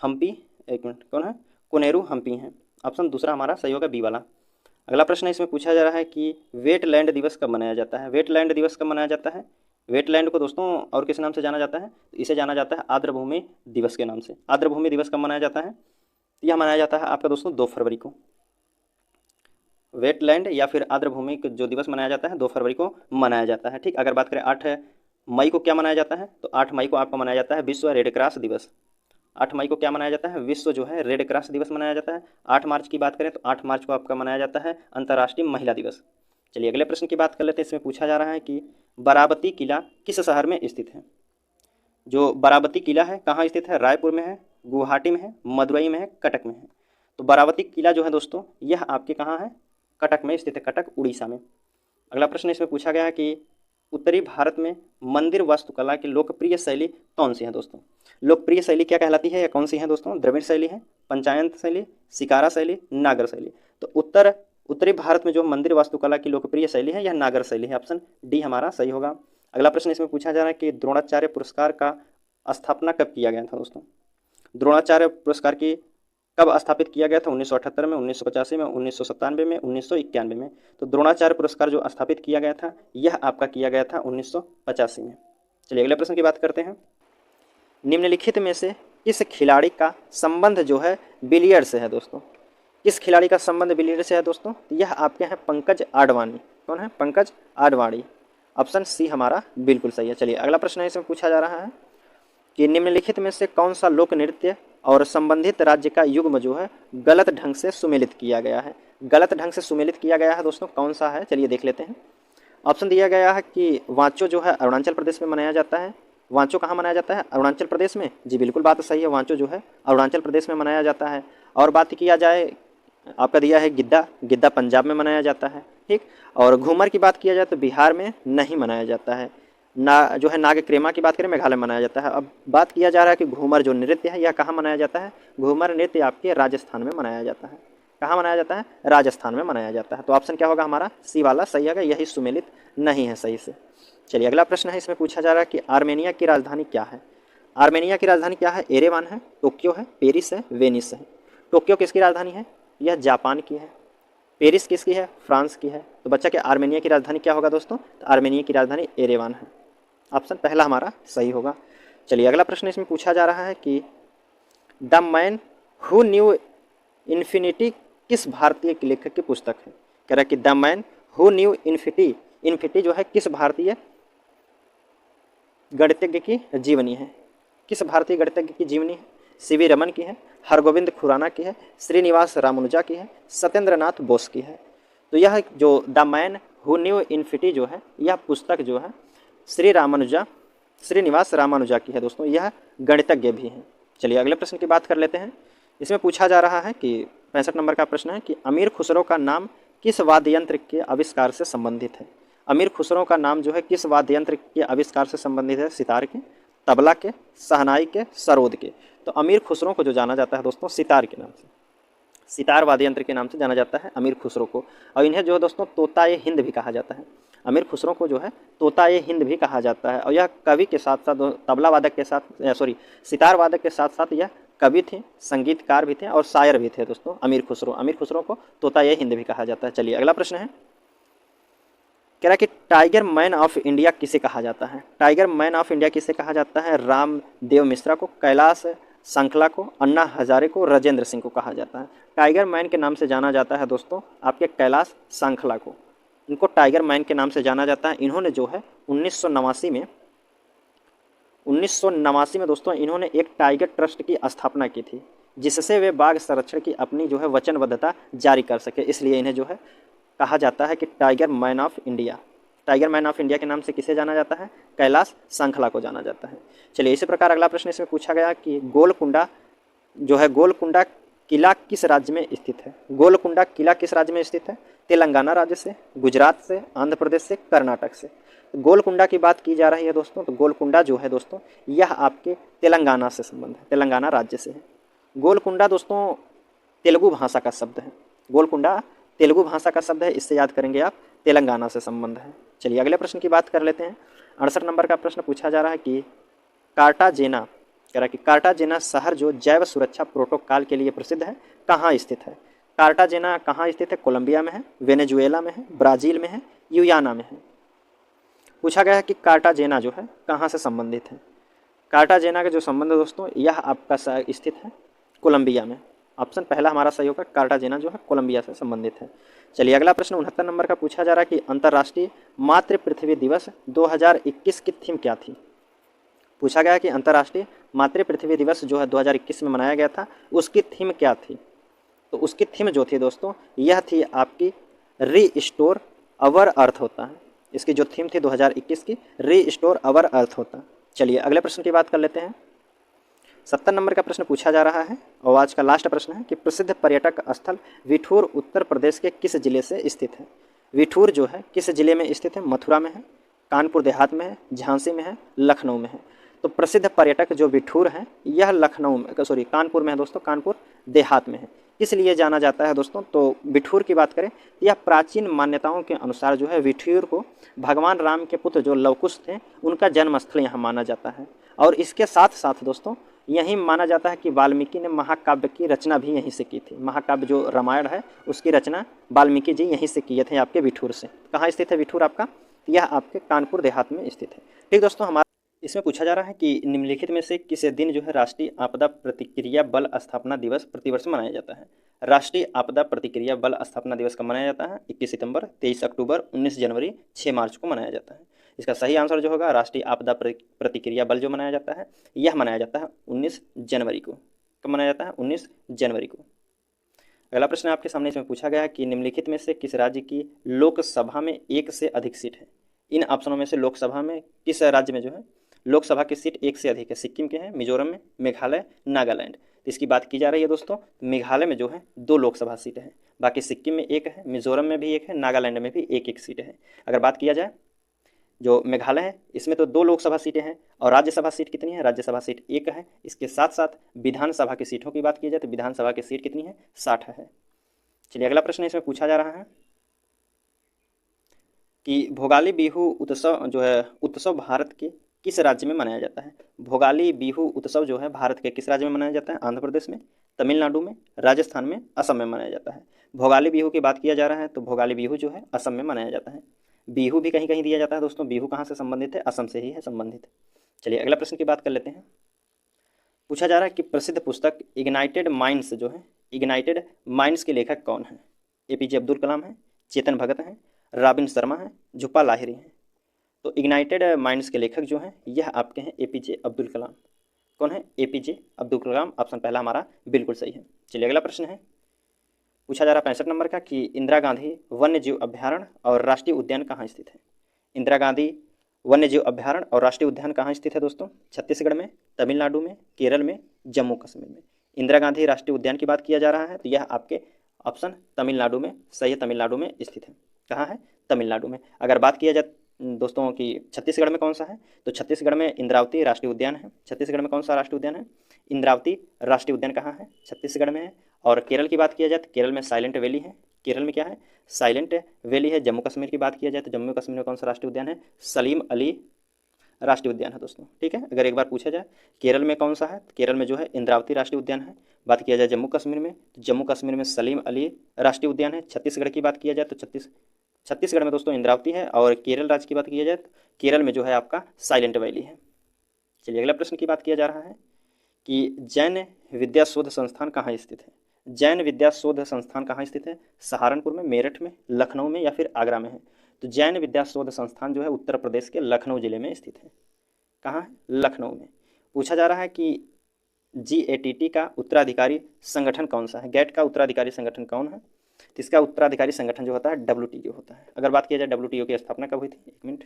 S1: हम्पी, एक मिनट, कौन है? कोनेरू हम्पी हैं। ऑप्शन दूसरा हमारा सही होगा, बी वाला। अगला प्रश्न इसमें पूछा जा रहा है कि वेटलैंड दिवस कब मनाया जाता है। वेटलैंड दिवस कब मनाया जाता है? वेटलैंड को दोस्तों और किस नाम से जाना जाता है? इसे जाना जाता है आर्द्रभूमि दिवस के नाम से। आर्द्रभूमि दिवस कब मनाया जाता है? यह मनाया जाता है आपका दोस्तों 2 फरवरी को। वेटलैंड या फिर आर्द्रभूमि जो दिवस मनाया जाता है 2 फरवरी को मनाया जाता है। ठीक, अगर बात करें 8 मई को क्या मनाया जाता है, तो 8 मई को आपका मनाया जाता है विश्व रेड क्रॉस दिवस। 8 मई को क्या मनाया जाता है, विश्व जो है रेड क्रॉस दिवस मनाया जाता है। 8 मार्च की बात करें तो 8 मार्च को आपका मनाया जाता है अंतर्राष्ट्रीय महिला दिवस। चलिए अगले प्रश्न की बात कर लेते हैं। इसमें पूछा जा रहा है कि बाराबती किला किस शहर में स्थित है। जो बाराबती किला है कहाँ स्थित है, रायपुर में है, गुवाहाटी में है, मदुरई में है, कटक में है। तो बाराबती किला जो है दोस्तों यह आपके कहाँ है, कटक में स्थित है, कटक उड़ीसा में। अगला प्रश्न इसमें पूछा गया है कि उत्तरी भारत में मंदिर वास्तुकला की लोकप्रिय शैली कौन सी है दोस्तों। लोकप्रिय शैली क्या कहलाती है या कौन सी है दोस्तों, द्रविड़ शैली है, पंचायत शैली, शिकारा शैली, नागर शैली। तो उत्तरी भारत में जो मंदिर वास्तुकला की लोकप्रिय शैली है यह नागर शैली है। ऑप्शन डी हमारा सही होगा। अगला प्रश्न इसमें पूछा जा रहा है कि द्रोणाचार्य पुरस्कार का स्थापना कब किया गया था दोस्तों। द्रोणाचार्य पुरस्कार की कब स्थापित किया गया था, 1978 में, 1985 में, 1997 में, 1991 में। तो द्रोणाचार्य पुरस्कार जो स्थापित किया गया था यह आपका किया गया था 1985 में। चलिए अगले प्रश्न की बात करते हैं। निम्नलिखित में से किस खिलाड़ी का संबंध जो है बिलियर्ड से है दोस्तों। किस खिलाड़ी का संबंध बिलियर्ड से है दोस्तों, यह आपके हैं पंकज आडवाणी। कौन है, पंकज आडवाणी। ऑप्शन सी हमारा बिल्कुल सही है। चलिए अगला प्रश्न है, इसमें पूछा जा रहा है कि निम्नलिखित में से कौन सा लोक नृत्य और संबंधित राज्य का युग्म जो है गलत ढंग से सुमेलित किया गया है। गलत ढंग से सुमेलित किया गया है दोस्तों, कौन सा है, चलिए देख लेते हैं। ऑप्शन दिया गया है कि वांचो जो है अरुणाचल प्रदेश में मनाया जाता है। वांचो कहाँ मनाया जाता है, अरुणाचल प्रदेश में। जी बिल्कुल बात सही है, वांचो जो है अरुणाचल प्रदेश में मनाया जाता है। और बात किया जाए, आपका दिया है गिद्दा, गिद्दा पंजाब में मनाया जाता है। ठीक, और घूमर की बात किया जाए तो बिहार में नहीं मनाया जाता है। जो है नाग क्रेमा की बात करें मेघालय में मनाया जाता है। अब बात किया जा रहा है कि घूमर जो नृत्य है यह कहाँ मनाया जाता है। घूमर नृत्य आपके राजस्थान में मनाया जाता है। कहाँ मनाया जाता है, राजस्थान में मनाया जाता है। तो ऑप्शन क्या होगा हमारा, सी वाला सही होगा, यही सुमेलित नहीं है सही से। चलिए अगला प्रश्न है, इसमें पूछा जा रहा है कि आर्मेनिया की राजधानी क्या है। आर्मेनिया की राजधानी क्या है, एरेवान है, टोक्यो है, पेरिस है, वेनिस है। टोक्यो किसकी राजधानी है, यह जापान की है। पेरिस किसकी है, फ्रांस की है। तो बच्चा क्या आर्मेनिया की राजधानी क्या होगा दोस्तों, तो आर्मेनिया की राजधानी एरेवान है। ऑप्शन पहला हमारा सही होगा। चलिए अगला प्रश्न इसमें पूछा जा रहा है कि the man who knew infinity किस भारतीय लेखक की पुस्तक है। कह रहा है कि the man who knew infinity जो है किस भारतीय गणितज्ञ की जीवनी है। किस भारतीय गणितज्ञ की जीवनी है, सीवी रमन की है, हरगोविंद खुराना की है, श्रीनिवास रामानुजा की है, सत्येंद्रनाथ बोस की है। तो यह जो the man who knew infinity जो है यह पुस्तक जो है श्रीनिवास रामानुजा की है दोस्तों, यह गणितज्ञ भी हैं। चलिए अगले प्रश्न की बात कर लेते हैं। इसमें पूछा जा रहा है कि 65 नंबर का प्रश्न है कि अमीर खुसरो का नाम किस वाद्य यंत्र के आविष्कार से संबंधित है। अमीर खुसरो का नाम जो है किस वाद्य यंत्र के आविष्कार से संबंधित है, सितार के, तबला के, शहनाई के, सरोद के। तो अमीर खुसरो को जो जाना जाता है दोस्तों सितार के नाम से, सितार वाद्य यंत्र के नाम से जाना जाता है अमीर खुसरो को। और इन्हें जो है दोस्तों तोता-ए हिंद भी कहा जाता है। अमीर खुसरो को जो है तोता-ए हिंद भी कहा जाता है। और यह कवि के साथ साथ तबला वादक के साथ सितार वादक के साथ साथ यह कवि थे, संगीतकार भी थे और शायर भी थे दोस्तों अमीर खुसरो को तोता-ए हिंद भी कहा जाता है। चलिए अगला प्रश्न है, कह रहा है कि टाइगर मैन ऑफ इंडिया किसे कहा जाता है। टाइगर मैन ऑफ इंडिया किसे कहा जाता है, रामदेव मिश्रा को, कैलाश सांखला को, अन्ना हजारे को, राजेंद्र सिंह को कहा जाता है। टाइगर मैन के नाम से जाना जाता है दोस्तों आपके कैलाश सांखला को, इनको टाइगर मैन के नाम से जाना जाता है। इन्होंने जो है 1989 में दोस्तों इन्होंने एक टाइगर ट्रस्ट की स्थापना की थी, जिससे वे बाघ संरक्षण की अपनी जो है वचनबद्धता जारी कर सके। इसलिए इन्हें जो है कहा जाता है कि tiger man of India. Tiger man of India के नाम से किसे जाना जाता है, कैलाश सांखला को जाना जाता है। चलिए इसी प्रकार अगला प्रश्न इसमें पूछा गया कि गोलकुंडा किला किस राज्य में स्थित है। गोलकुंडा किला किस राज्य में स्थित है, तेलंगाना राज्य से, गुजरात से, आंध्र प्रदेश से, कर्नाटक से। गोलकुंडा की बात की जा रही है दोस्तों, तो गोलकुंडा जो है दोस्तों यह आपके तेलंगाना से संबंध है, तेलंगाना राज्य से है। गोलकुंडा दोस्तों तेलुगु भाषा का शब्द है, गोलकुंडा तेलुगु भाषा का शब्द है, इससे याद करेंगे आप, तेलंगाना से संबंध है। चलिए अगले प्रश्न की बात कर लेते हैं। 68 नंबर का प्रश्न पूछा जा रहा है कि कार्टाजेना, कह रहा है कि कार्टाजेना शहर जो जैव सुरक्षा प्रोटोकॉल के लिए प्रसिद्ध है कहाँ स्थित है। कार्टाजेना कहाँ स्थित है, कोलंबिया में है, वेनेजुएला में है, ब्राज़ील में है, यूयाना में है। पूछा गया है कि कार्टाजेना जो है कहाँ से संबंधित है। कार्टाजेना का जो संबंध दोस्तों यह आपका स्थित है कोलंबिया में। ऑप्शन पहला हमारा सही होगा, कार्टाजेना जो है कोलंबिया से संबंधित है। चलिए अगला प्रश्न 69 नंबर का पूछा जा रहा है कि अंतर्राष्ट्रीय मातृ पृथ्वी दिवस 2021 की थीम क्या थी। पूछा गया कि अंतर्राष्ट्रीय मातृ पृथ्वी दिवस जो है 2021 में मनाया गया था, उसकी थीम क्या थी। तो उसकी थीम जो थी दोस्तों, यह थी आपकी रीस्टोर अवर अर्थ होता है। इसकी जो थीम थी 2021 की, रीस्टोर अवर अर्थ होता है। चलिए अगले प्रश्न की बात कर लेते हैं। 70 नंबर का प्रश्न पूछा जा रहा है और आज का लास्ट प्रश्न है कि प्रसिद्ध पर्यटक स्थल विठूर उत्तर प्रदेश के किस जिले से स्थित है। विठूर जो है किस जिले में स्थित है, मथुरा में है, कानपुर देहात में है, झांसी में है, लखनऊ में है। तो प्रसिद्ध पर्यटक जो विठूर है यह लखनऊ में, सॉरी कानपुर में है दोस्तों, कानपुर देहात में है। किस लिए जाना जाता है दोस्तों, तो विठूर की बात करें, यह प्राचीन मान्यताओं के अनुसार जो है विठूर को भगवान राम के पुत्र जो लवकुश थे उनका जन्मस्थल यहाँ माना जाता है। और इसके साथ साथ दोस्तों यहीं माना जाता है कि वाल्मीकि ने महाकाव्य की रचना भी यहीं से की थी। महाकाव्य जो रामायण है उसकी रचना वाल्मीकि जी यहीं से किए थे, आपके विठूर से। कहाँ स्थित है विठूर आपका, यह आपके कानपुर देहात में स्थित है। ठीक दोस्तों, हमारा इसमें पूछा जा रहा है कि निम्नलिखित में से किस दिन जो है राष्ट्रीय आपदा प्रतिक्रिया बल स्थापना दिवस प्रतिवर्ष मनाया जाता है। राष्ट्रीय आपदा प्रतिक्रिया बल स्थापना दिवस कब मनाया जाता है, 21 सितंबर, 23 अक्टूबर, 19 जनवरी, 6 मार्च को मनाया जाता है। इसका सही आंसर जो होगा, राष्ट्रीय आपदा प्रतिक्रिया बल जो मनाया जाता है यह मनाया जाता है 19 जनवरी को। कब मनाया जाता है, 19 जनवरी को। अगला प्रश्न आपके सामने इसमें पूछा गया है कि निम्नलिखित में से किस राज्य की लोकसभा में एक से अधिक सीट है। इन ऑप्शनों में से लोकसभा में किस राज्य में जो है लोकसभा की सीट एक से अधिक है। सिक्किम के हैं, मिजोरम में, मेघालय, नागालैंड। तो इसकी बात की जा रही है दोस्तों, मेघालय में जो है 2 लोकसभा सीटें हैं, बाकी सिक्किम में 1 है, मिजोरम में भी 1 है, नागालैंड में भी 1-1 सीट है। अगर बात किया जाए जो मेघालय है इसमें तो 2 लोकसभा सीटें हैं और राज्यसभा सीट कितनी है, राज्यसभा सीट 1 है। इसके साथ साथ विधानसभा की सीटों की बात की जाए तो विधानसभा की सीट कितनी है, 60 है। चलिए अगला प्रश्न इसमें पूछा जा रहा है कि भोगाली बिहू उत्सव जो है उत्सव भारत के किस राज्य में मनाया जाता है। भोगाली बिहू उत्सव जो है भारत के किस राज्य में मनाया जाता है, आंध्र प्रदेश में, तमिलनाडु में, राजस्थान में, असम में मनाया जाता है। भोगाली बिहू की बात किया जा रहा है तो भोगाली बिहू जो है असम में मनाया जाता है। बिहू भी कहीं कहीं दिया जाता है दोस्तों, बिहू कहाँ से संबंधित है, असम से ही है संबंधित। चलिए अगला प्रश्न की बात कर लेते हैं। पूछा जा रहा है कि प्रसिद्ध पुस्तक इग्नाइटेड माइंड्स जो है, इग्नाइटेड माइंड्स के लेखक कौन है। एपीजे अब्दुल कलाम है, चेतन भगत हैं, रॉबिन शर्मा है, झुप्पा लाहिरी हैं। तो इग्नाइटेड माइंड्स के लेखक जो हैं यह आपके हैं एपीजे अब्दुल कलाम। कौन है, एपीजे अब्दुल कलाम। ऑप्शन पहला हमारा बिल्कुल सही है। चलिए अगला प्रश्न है, पूछा जा रहा 65 नंबर का कि इंदिरा गांधी वन्य जीव अभ्यारण्य और राष्ट्रीय उद्यान कहाँ स्थित है। इंदिरा गांधी वन्य जीव अभ्यारण्य और राष्ट्रीय उद्यान कहाँ स्थित है दोस्तों, छत्तीसगढ़ में, तमिलनाडु में, केरल में, जम्मू कश्मीर में। इंदिरा गांधी राष्ट्रीय उद्यान की बात किया जा रहा है तो यह आपके ऑप्शन तमिलनाडु में सही है, तमिलनाडु में स्थित है। कहाँ है, तमिलनाडु में। अगर बात किया जाए दोस्तों कि छत्तीसगढ़ में कौन सा है, तो छत्तीसगढ़ में इंद्रावती राष्ट्रीय उद्यान है। छत्तीसगढ़ में कौन सा राष्ट्रीय उद्यान है, इंद्रावती राष्ट्रीय उद्यान कहाँ है, छत्तीसगढ़ में है। और केरल की बात किया जाए तो केरल में साइलेंट वैली है। केरल में क्या है, साइलेंट वैली है। जम्मू कश्मीर की बात किया जाए तो जम्मू कश्मीर में कौन सा राष्ट्रीय उद्यान है, सलीम अली राष्ट्रीय उद्यान है दोस्तों। ठीक है, अगर एक बार पूछा जाए केरल में कौन सा है, केरल में जो है इंद्रावती राष्ट्रीय उद्यान है। बात किया जाए जम्मू कश्मीर में तो जम्मू कश्मीर में सलीम अली राष्ट्रीय उद्यान है। छत्तीसगढ़ की बात किया जाए तो छत्तीसगढ़ में दोस्तों इंद्रावती है। और केरल राज्य की बात किया जाए तो केरल में जो है आपका साइलेंट वैली है। चलिए अगला प्रश्न की बात किया जा रहा है कि जैन विद्या शोध संस्थान कहाँ स्थित है। जैन विद्या शोध संस्थान कहाँ स्थित है, सहारनपुर में, मेरठ में, लखनऊ में या फिर आगरा में है। तो जैन विद्या शोध संस्थान जो है उत्तर प्रदेश के लखनऊ जिले में स्थित है। कहाँ है, लखनऊ में। पूछा जा रहा है कि GATT का उत्तराधिकारी संगठन कौन सा है, गैट का उत्तराधिकारी संगठन कौन है। तो इसका उत्तराधिकारी संगठन जो होता है WTO होता है। अगर बात किया जाए WTO की स्थापना कब हुई थी, 1 मिनट,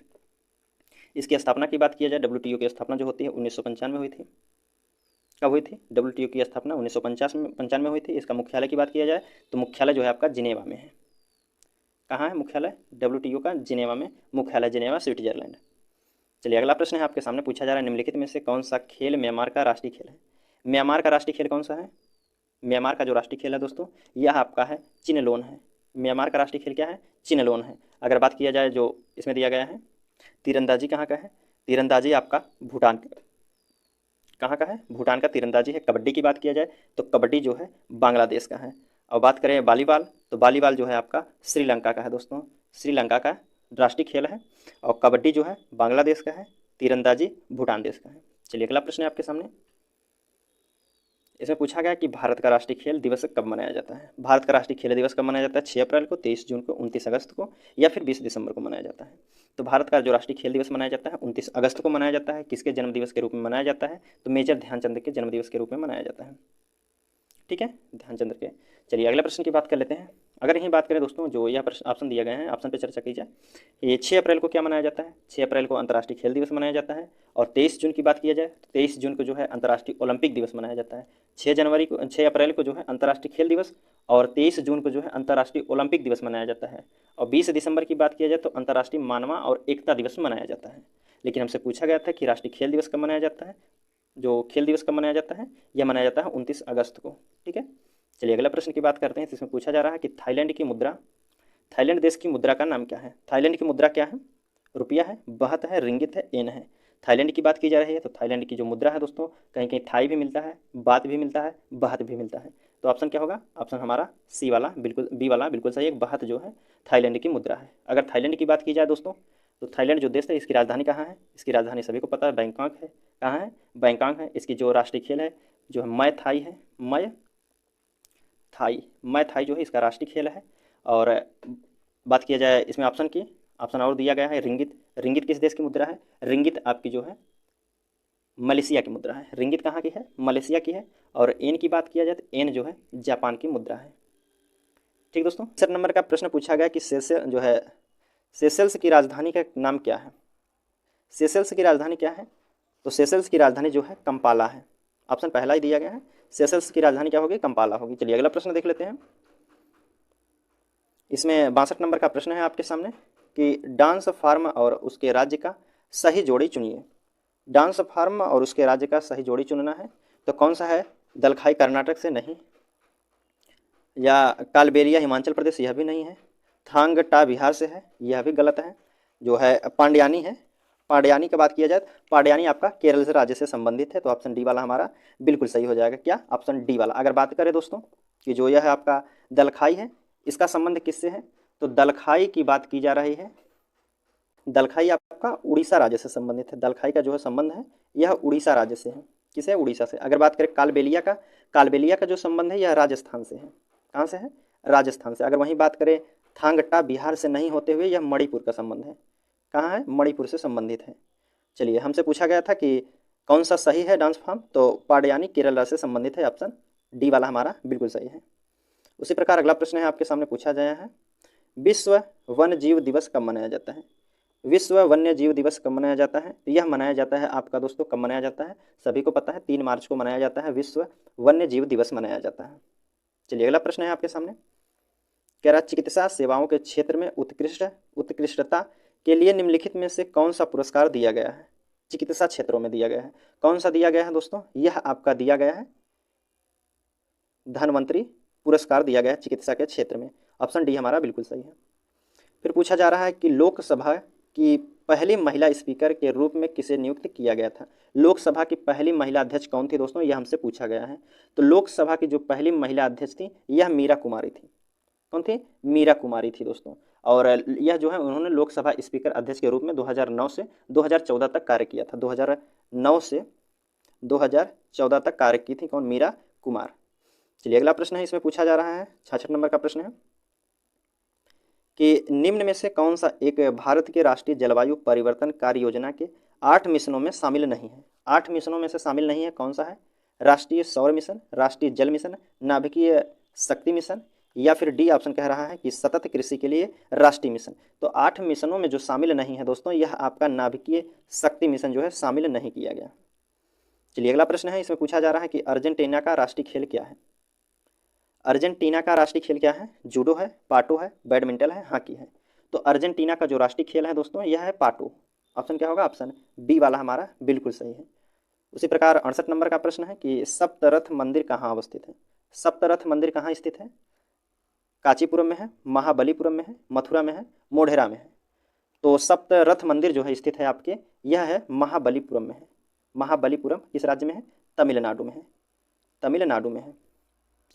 S1: इसकी स्थापना की बात किया जाए WTO की स्थापना जो होती है 1995 में हुई थी। कब हुई थी, WTO की स्थापना 1995 में हुई थी। इसका मुख्यालय की बात किया जाए तो मुख्यालय जो है आपका जिनेवा में है। कहाँ है मुख्यालय, WTO का जिनेवा में मुख्यालय, जिनेवा स्विट्जरलैंड। चलिए अगला प्रश्न है आपके सामने पूछा जा रहा है निम्नलिखित में से कौन सा खेल म्यांमार का राष्ट्रीय खेल है। म्यांमार का राष्ट्रीय खेल कौन सा है, म्यांमार का जो राष्ट्रीय खेल है दोस्तों यह आपका है चिनलोन है। म्यांमार का राष्ट्रीय खेल क्या है, चिनलोन है। अगर बात किया जाए जो इसमें दिया गया है तीरंदाजी कहाँ का है, तीरंदाजी आपका भूटान का, कहाँ का है, भूटान का तीरंदाजी है। कबड्डी की बात किया जाए तो कबड्डी जो है बांग्लादेश का है। और बात करें वॉलीबॉल तो वॉलीबॉल जो है आपका श्रीलंका का है दोस्तों, श्रीलंका का राष्ट्रीय खेल है। और कबड्डी जो है बांग्लादेश का है, तीरंदाजी भूटान देश का है। चलिए अगला प्रश्न है आपके सामने, इसमें पूछा गया कि भारत का राष्ट्रीय खेल दिवस कब मनाया जाता है। भारत का राष्ट्रीय खेल दिवस कब मनाया जाता है? 6 अप्रैल को, 23 जून को, 29 अगस्त को या फिर 20 दिसंबर को मनाया जाता है। तो भारत का जो राष्ट्रीय खेल दिवस मनाया जाता है 29 अगस्त को मनाया जाता है। किसके जन्म दिवस के रूप में मनाया जाता है? तो मेजर ध्यानचंद के जन्म दिवस के रूप में मनाया जाता है। ठीक है, ध्यानचंद्र के। चलिए अगले प्रश्न की बात कर लेते हैं। अगर यही बात करें दोस्तों, जो यह प्रश्न ऑप्शन दिए गए हैं, ऑप्शन पे चर्चा की जाए। ये 6 अप्रैल को क्या मनाया जाता है? 6 अप्रैल को अंतर्राष्ट्रीय खेल दिवस मनाया जाता है। और 23 जून की बात किया जाए तो 23 जून को जो है अंतर्राष्ट्रीय ओलंपिक दिवस मनाया जाता है। 6 अप्रैल को जो है अंतर्राष्ट्रीय खेल दिवस और 23 जून को जो है अंतर्राष्ट्रीय ओलंपिक दिवस मनाया जाता है। और 20 दिसंबर की बात किया जाए तो अंतर्राष्ट्रीय मानवा और एकता दिवस मनाया जाता है। लेकिन हमसे पूछा गया था कि राष्ट्रीय खेल दिवस कब मनाया जाता है। जो खेल दिवस कब मनाया जाता है? यह मनाया जाता है 29 अगस्त को। ठीक है, चलिए अगला प्रश्न की बात करते हैं। इसमें पूछा जा रहा है कि थाईलैंड की मुद्रा, थाईलैंड देश की मुद्रा का नाम क्या है? थाईलैंड की मुद्रा क्या है? रुपया है, बाहत है, रिंगित है, एन है। थाईलैंड की बात की जा रही है तो थाईलैंड की जो मुद्रा है दोस्तों, कहीं कहीं थाई भी मिलता है, बात भी मिलता है, बाहत भी मिलता है। तो ऑप्शन क्या होगा? ऑप्शन हमारा सी वाला, बिल्कुल बी वाला बिल्कुल सही है। बाहत जो है थाईलैंड की मुद्रा है। अगर थाईलैंड की बात की जाए दोस्तों, तो थाईलैंड जो देश है इसकी राजधानी कहाँ है? इसकी राजधानी सभी को पता है, बैंकॉक है। कहाँ है? बैंकॉक है। इसकी जो राष्ट्रीय खेल है जो है मय थाई है, मय थाई जो है इसका राष्ट्रीय खेल है। और बात किया जाए इसमें ऑप्शन की, ऑप्शन और दिया गया है रिंगित। रिंगित किस देश की मुद्रा है? रिंगित आपकी जो है मलेशिया की मुद्रा है। रिंगित कहाँ की है? मलेशिया की है। और एन की बात किया जाए तो एन जो है जापान की मुद्रा है। ठीक दोस्तों, 7 नंबर का प्रश्न पूछा गया कि सेशल्स की राजधानी का नाम क्या है? सेशल्स की राजधानी क्या है? तो सेशल्स की राजधानी जो है कंपाला है। ऑप्शन पहला ही दिया गया है, सेशल्स की राजधानी क्या होगी? कंपाला होगी। चलिए अगला प्रश्न देख लेते हैं। इसमें 62 नंबर का प्रश्न है आपके सामने कि डांस फार्म और उसके राज्य का सही जोड़ी चुनिए। डांस फार्म और उसके राज्य का सही जोड़ी चुनना है तो कौन सा है? दलखाई कर्नाटक से नहीं, या कालबेलिया हिमाचल प्रदेश, यह भी नहीं है। थांगटा बिहार से है, यह भी गलत है। जो है पांड्यानी है। पांड्यानी की बात किया जाए, पांड्यानी आपका केरल से राज्य से संबंधित है। तो ऑप्शन डी वाला हमारा बिल्कुल सही हो जाएगा। क्या? ऑप्शन डी वाला। अगर बात करें दोस्तों कि जो यह है आपका दलखाई है, इसका संबंध किससे है? तो दलखाई की बात की जा रही है। दलखाई आपका उड़ीसा राज्य से संबंधित है। दलखाई का जो है संबंध है यह उड़ीसा राज्य से है। किसे? उड़ीसा से। अगर बात करें कालबेलिया का जो संबंध है यह राजस्थान से है। कहाँ से है? राजस्थान से। अगर वहीं बात करें थांगटा बिहार से नहीं होते हुए यह मणिपुर का संबंध है। कहाँ है? मणिपुर से संबंधित है। चलिए, हमसे पूछा गया था कि कौन सा सही है डांस फॉर्म, तो पांड्यानी केरल राज्य से संबंधित है। ऑप्शन डी वाला हमारा बिल्कुल सही है। उसी प्रकार अगला प्रश्न है आपके सामने पूछा गया है, विश्व वन्य जीव दिवस कब मनाया जाता है? विश्व वन्य जीव दिवस कब मनाया जाता है? यह मनाया जाता है आपका दोस्तों, कब मनाया जाता है? सभी को पता है 3 मार्च को मनाया जाता है, विश्व वन्य जीव दिवस मनाया जाता है। चलिए अगला प्रश्न है आपके सामने, कह रहा चिकित्सा सेवाओं के क्षेत्र में उत्कृष्टता के लिए निम्नलिखित में से कौन सा पुरस्कार दिया गया है? चिकित्सा क्षेत्रों में दिया गया है। कौन सा दिया गया है दोस्तों? यह आपका दिया गया है धनवंतरी पुरस्कार दिया गया है चिकित्सा के क्षेत्र में। ऑप्शन डी हमारा बिल्कुल सही है। फिर पूछा जा रहा है कि लोकसभा की पहली महिला स्पीकर के रूप में किसे नियुक्त किया गया था? लोकसभा की पहली महिला अध्यक्ष कौन थी दोस्तों? यह हमसे पूछा गया है। तो लोकसभा की जो पहली महिला अध्यक्ष थी यह मीरा कुमारी थी। कौन थी? मीरा कुमारी थी दोस्तों। और यह जो है उन्होंने लोकसभा स्पीकर अध्यक्ष के रूप में 2009 से 2014 तक कार्य किया था। 2009 से 2014 तक कार्य की थी। कौन? मीरा कुमार। चलिए अगला प्रश्न है, इसमें पूछा जा रहा है 66 नंबर का प्रश्न है कि निम्न में से कौन सा एक भारत के राष्ट्रीय जलवायु परिवर्तन कार्य योजना के 8 मिशनों में शामिल नहीं है? 8 मिशनों में से शामिल नहीं है, कौन सा है? राष्ट्रीय सौर मिशन, राष्ट्रीय जल मिशन, नाभिकीय शक्ति मिशन, या फिर डी ऑप्शन कह रहा है कि सतत कृषि के लिए राष्ट्रीय मिशन। तो 8 मिशनों में जो शामिल नहीं है दोस्तों, यह आपका नाभिकीय शक्ति मिशन जो है शामिल नहीं किया गया। चलिए अगला प्रश्न है, इसमें पूछा जा रहा है कि अर्जेंटीना का राष्ट्रीय खेल क्या है? अर्जेंटीना का राष्ट्रीय खेल क्या है? जूडो है, पाटो है, बैडमिंटन है, हॉकी है। तो अर्जेंटीना का जो राष्ट्रीय खेल है दोस्तों यह है पाटो। ऑप्शन क्या होगा? ऑप्शन बी वाला हमारा बिल्कुल सही है। उसी प्रकार 68 नंबर का प्रश्न है कि सप्तरथ मंदिर कहाँ अवस्थित है? सप्तरथ मंदिर कहाँ स्थित है? कांचीपुरम में है, महाबलीपुरम में है, मथुरा में है, मोढेरा में है। तो सप्तरथ मंदिर जो है स्थित है आपके, यह है महाबलीपुरम में है। महाबलीपुरम किस राज्य में है? तमिलनाडु में है। तमिलनाडु में है।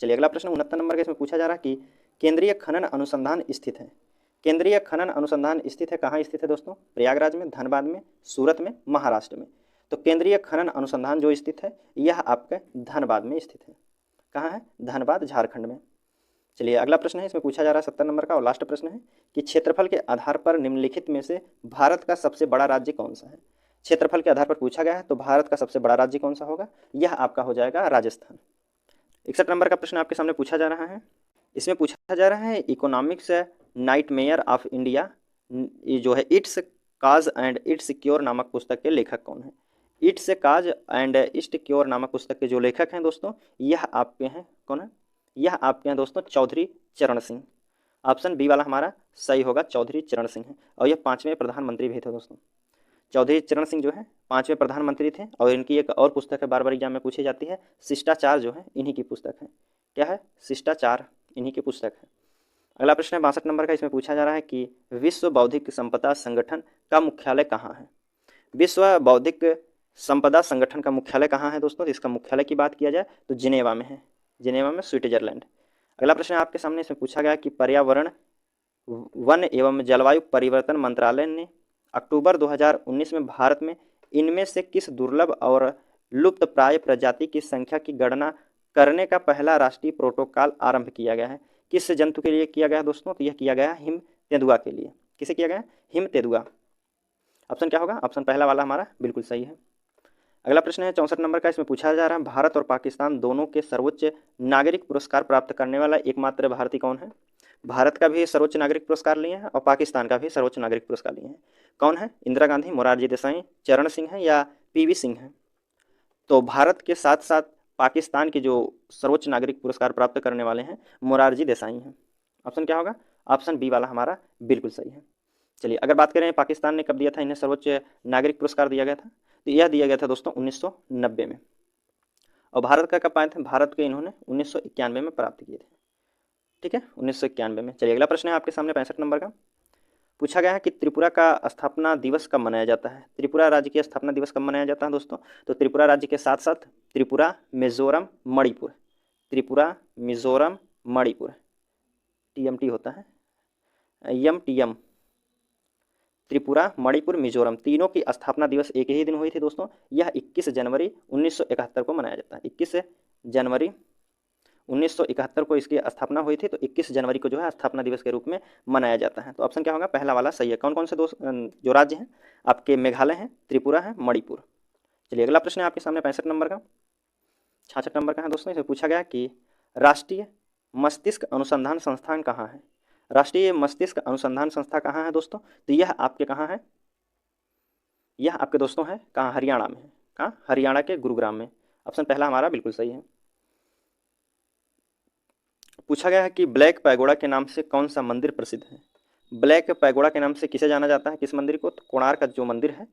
S1: चलिए अगला प्रश्न 69 नंबर का, इसमें पूछा जा रहा है कि केंद्रीय खनन अनुसंधान स्थित है। केंद्रीय खनन अनुसंधान स्थित है कहाँ स्थित है दोस्तों? प्रयागराज में, धनबाद में, सूरत में, महाराष्ट्र में। तो केंद्रीय खनन अनुसंधान जो स्थित है यह आपके धनबाद में स्थित है। कहाँ है? धनबाद, झारखंड में। चलिए अगला प्रश्न है, इसमें पूछा जा रहा है 70 नंबर का और लास्ट प्रश्न है कि क्षेत्रफल के आधार पर निम्नलिखित में से भारत का सबसे बड़ा राज्य कौन सा है? क्षेत्रफल के आधार पर पूछा गया है, तो भारत का सबसे बड़ा राज्य कौन सा होगा? यह आपका हो जाएगा राजस्थान। 61 नंबर का प्रश्न आपके सामने पूछा जा रहा है। इसमें पूछा जा रहा है इकोनॉमिक्स नाइटमेयर ऑफ इंडिया, ये जो है it's cause and it's cure नामक पुस्तक के लेखक कौन है? It's cause and it's cure नामक पुस्तक के जो लेखक हैं दोस्तों, यह आपके हैं, कौन है? यह आपके हैं दोस्तों चौधरी चरण सिंह। ऑप्शन बी वाला हमारा सही होगा, चौधरी चरण सिंह है। और यह 5वें प्रधानमंत्री भी थे दोस्तों। चौधरी चरण सिंह जो है 5वें प्रधानमंत्री थे। और इनकी एक और पुस्तक है, बार बार एग्जाम में पूछी जाती है, शिष्टाचार, जो है इन्हीं की पुस्तक है। क्या है? शिष्टाचार, इन्हीं की पुस्तक है। अगला प्रश्न है 62 नंबर का, इसमें पूछा जा रहा है कि विश्व बौद्धिक संपदा संगठन का मुख्यालय कहाँ है? विश्व बौद्धिक संपदा संगठन का मुख्यालय कहाँ है दोस्तों? इसका मुख्यालय की बात किया जाए तो जिनेवा में है, जिनेवा में, स्विट्जरलैंड। अगला प्रश्न आपके सामने, इसमें पूछा गया कि पर्यावरण, वन एवं जलवायु परिवर्तन मंत्रालय ने अक्टूबर 2019 में भारत में इनमें से किस दुर्लभ और लुप्तप्राय प्रजाति की संख्या की गणना करने का पहला राष्ट्रीय प्रोटोकॉल आरंभ किया गया है? किस जंतु के लिए किया गया है दोस्तों? तो यह किया गया है हिम तेंदुआ के लिए। किसे किया गया? हिम तेंदुआ। ऑप्शन क्या होगा? ऑप्शन पहला वाला हमारा बिल्कुल सही है। अगला प्रश्न है 64 नंबर का, इसमें पूछा जा रहा है भारत और पाकिस्तान दोनों के सर्वोच्च नागरिक पुरस्कार प्राप्त करने वाला एकमात्र भारतीय कौन है? भारत का भी सर्वोच्च नागरिक पुरस्कार लिए हैं और पाकिस्तान का भी सर्वोच्च नागरिक पुरस्कार लिए हैं। कौन है? इंदिरा गांधी, मोरारजी देसाई, चरण सिंह है या पीवी सिंह है? तो भारत के साथ साथ पाकिस्तान के जो सर्वोच्च नागरिक पुरस्कार प्राप्त करने वाले हैं मोरारजी देसाई हैं। ऑप्शन क्या होगा? ऑप्शन बी वाला हमारा बिल्कुल सही है। चलिए अगर बात करें पाकिस्तान ने कब दिया था इन्हें सर्वोच्च नागरिक पुरस्कार दिया गया था, तो यह दिया गया था दोस्तों 1990 में। और भारत का कब पाए थे? भारत के इन्होंने 1991 में प्राप्त किए थे। ठीक है, 1991 में। चलिए अगला प्रश्न है आपके सामने 65 नंबर का, पूछा गया है कि त्रिपुरा का स्थापना दिवस कब मनाया जाता है? त्रिपुरा राज्य की स्थापना दिवस कब मनाया जाता है दोस्तों? तो त्रिपुरा राज्य के साथ साथ त्रिपुरा, मिजोरम, मणिपुर, त्रिपुरा, मिजोरम, मणिपुर, TMT होता है, MTM, त्रिपुरा, मणिपुर, मिजोरम, तीनों की स्थापना दिवस एक ही दिन हुई थी दोस्तों। यह 21 जनवरी 1971 को मनाया जाता है। 21 जनवरी 1971 को इसकी स्थापना हुई थी, तो 21 जनवरी को जो है स्थापना दिवस के रूप में मनाया जाता है। तो ऑप्शन क्या होगा? पहला वाला सही है। कौन कौन से जो राज्य हैं आपके? मेघालय हैं, त्रिपुरा है, मणिपुर। चलिए अगला प्रश्न है आपके सामने 65 नंबर का, 66 नंबर का है दोस्तों। इसमें पूछा गया कि राष्ट्रीय मस्तिष्क अनुसंधान संस्थान कहाँ है? राष्ट्रीय मस्तिष्क अनुसंधान संस्था कहाँ है दोस्तों? तो यह आपके कहाँ है? यह आपके दोस्तों है कहाँ? हरियाणा में है। कहाँ? हरियाणा के गुरुग्राम में। ऑप्शन पहला हमारा बिल्कुल सही है। पूछा गया है कि ब्लैक पैगोडा के नाम से कौन सा मंदिर प्रसिद्ध है? ब्लैक पैगोडा के नाम से किसे जाना जाता है? किस मंदिर को? तो कोणार्क का जो मंदिर है,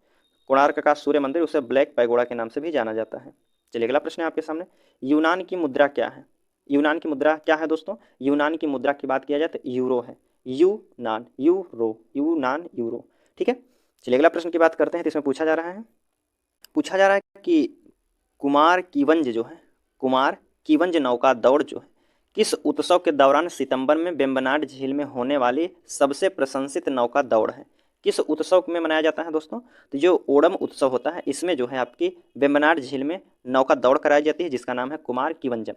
S1: कोणार्क का सूर्य मंदिर, उसे ब्लैक पैगोडा के नाम से भी जाना जाता है। चलिए अगला प्रश्न है आपके सामने, यूनान की मुद्रा क्या है? यूनान की मुद्रा क्या है दोस्तों? यूनान की मुद्रा की बात किया जाए तो यूरो है। यूनान, यूरो, यूनान, यूरो। ठीक है, चलिए अगला प्रश्न की बात करते हैं। तो इसमें पूछा जा रहा है कि कुमार कीवंज जो है, कुमार कीवंज नौका दौड़ जो है, किस उत्सव के दौरान सितंबर में वेम्बनाड झील में होने वाली सबसे प्रशंसित नौका दौड़ है? किस उत्सव में मनाया जाता है दोस्तों? तो जो ओणम उत्सव होता है, इसमें जो है आपकी वेम्बनाड झील में नौका दौड़ कराई जाती है, जिसका नाम है कुमार कीवंजम।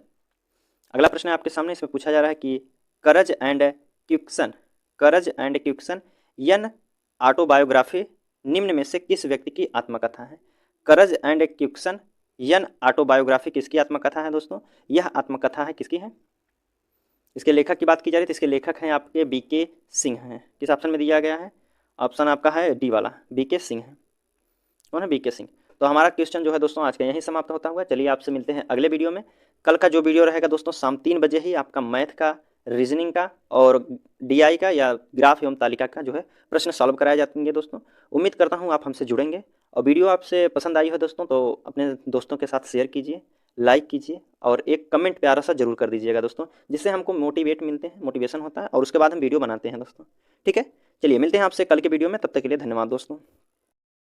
S1: अगला प्रश्न है आपके सामने, इसमें पूछा जा रहा है कि करज एंड क्विक्सन यन ऑटोबायोग्राफी निम्न में से किस व्यक्ति की आत्मकथा है? करज एंड क्विक्सन यन ऑटोबायोग्राफी किसकी आत्मकथा है दोस्तों? यह आत्मकथा है किसकी है? इसके लेखक की बात की जा रही है तो इसके लेखक हैं आपके BK सिंह हैं। किस ऑप्शन में दिया गया है? ऑप्शन आपका है डी वाला, BK सिंह है। कौन है? BK सिंह। तो हमारा क्वेश्चन जो है दोस्तों आज का यहीं समाप्त होता हुआ। चलिए आपसे मिलते हैं अगले वीडियो में। कल का जो वीडियो रहेगा दोस्तों शाम 3 बजे ही आपका मैथ का, रीजनिंग का और DI का या ग्राफ एवं तालिका का जो है प्रश्न सॉल्व कराए जाएंगे दोस्तों। उम्मीद करता हूँ आप हमसे जुड़ेंगे। और वीडियो आपसे पसंद आई हो दोस्तों तो अपने दोस्तों के साथ शेयर कीजिए, लाइक कीजिए और एक कमेंट प्यारा सा जरूर कर दीजिएगा दोस्तों, जिससे हमको मोटिवेशन होता है और उसके बाद हम वीडियो बनाते हैं दोस्तों। ठीक है, चलिए मिलते हैं आपसे कल के वीडियो में, तब तक के लिए धन्यवाद दोस्तों।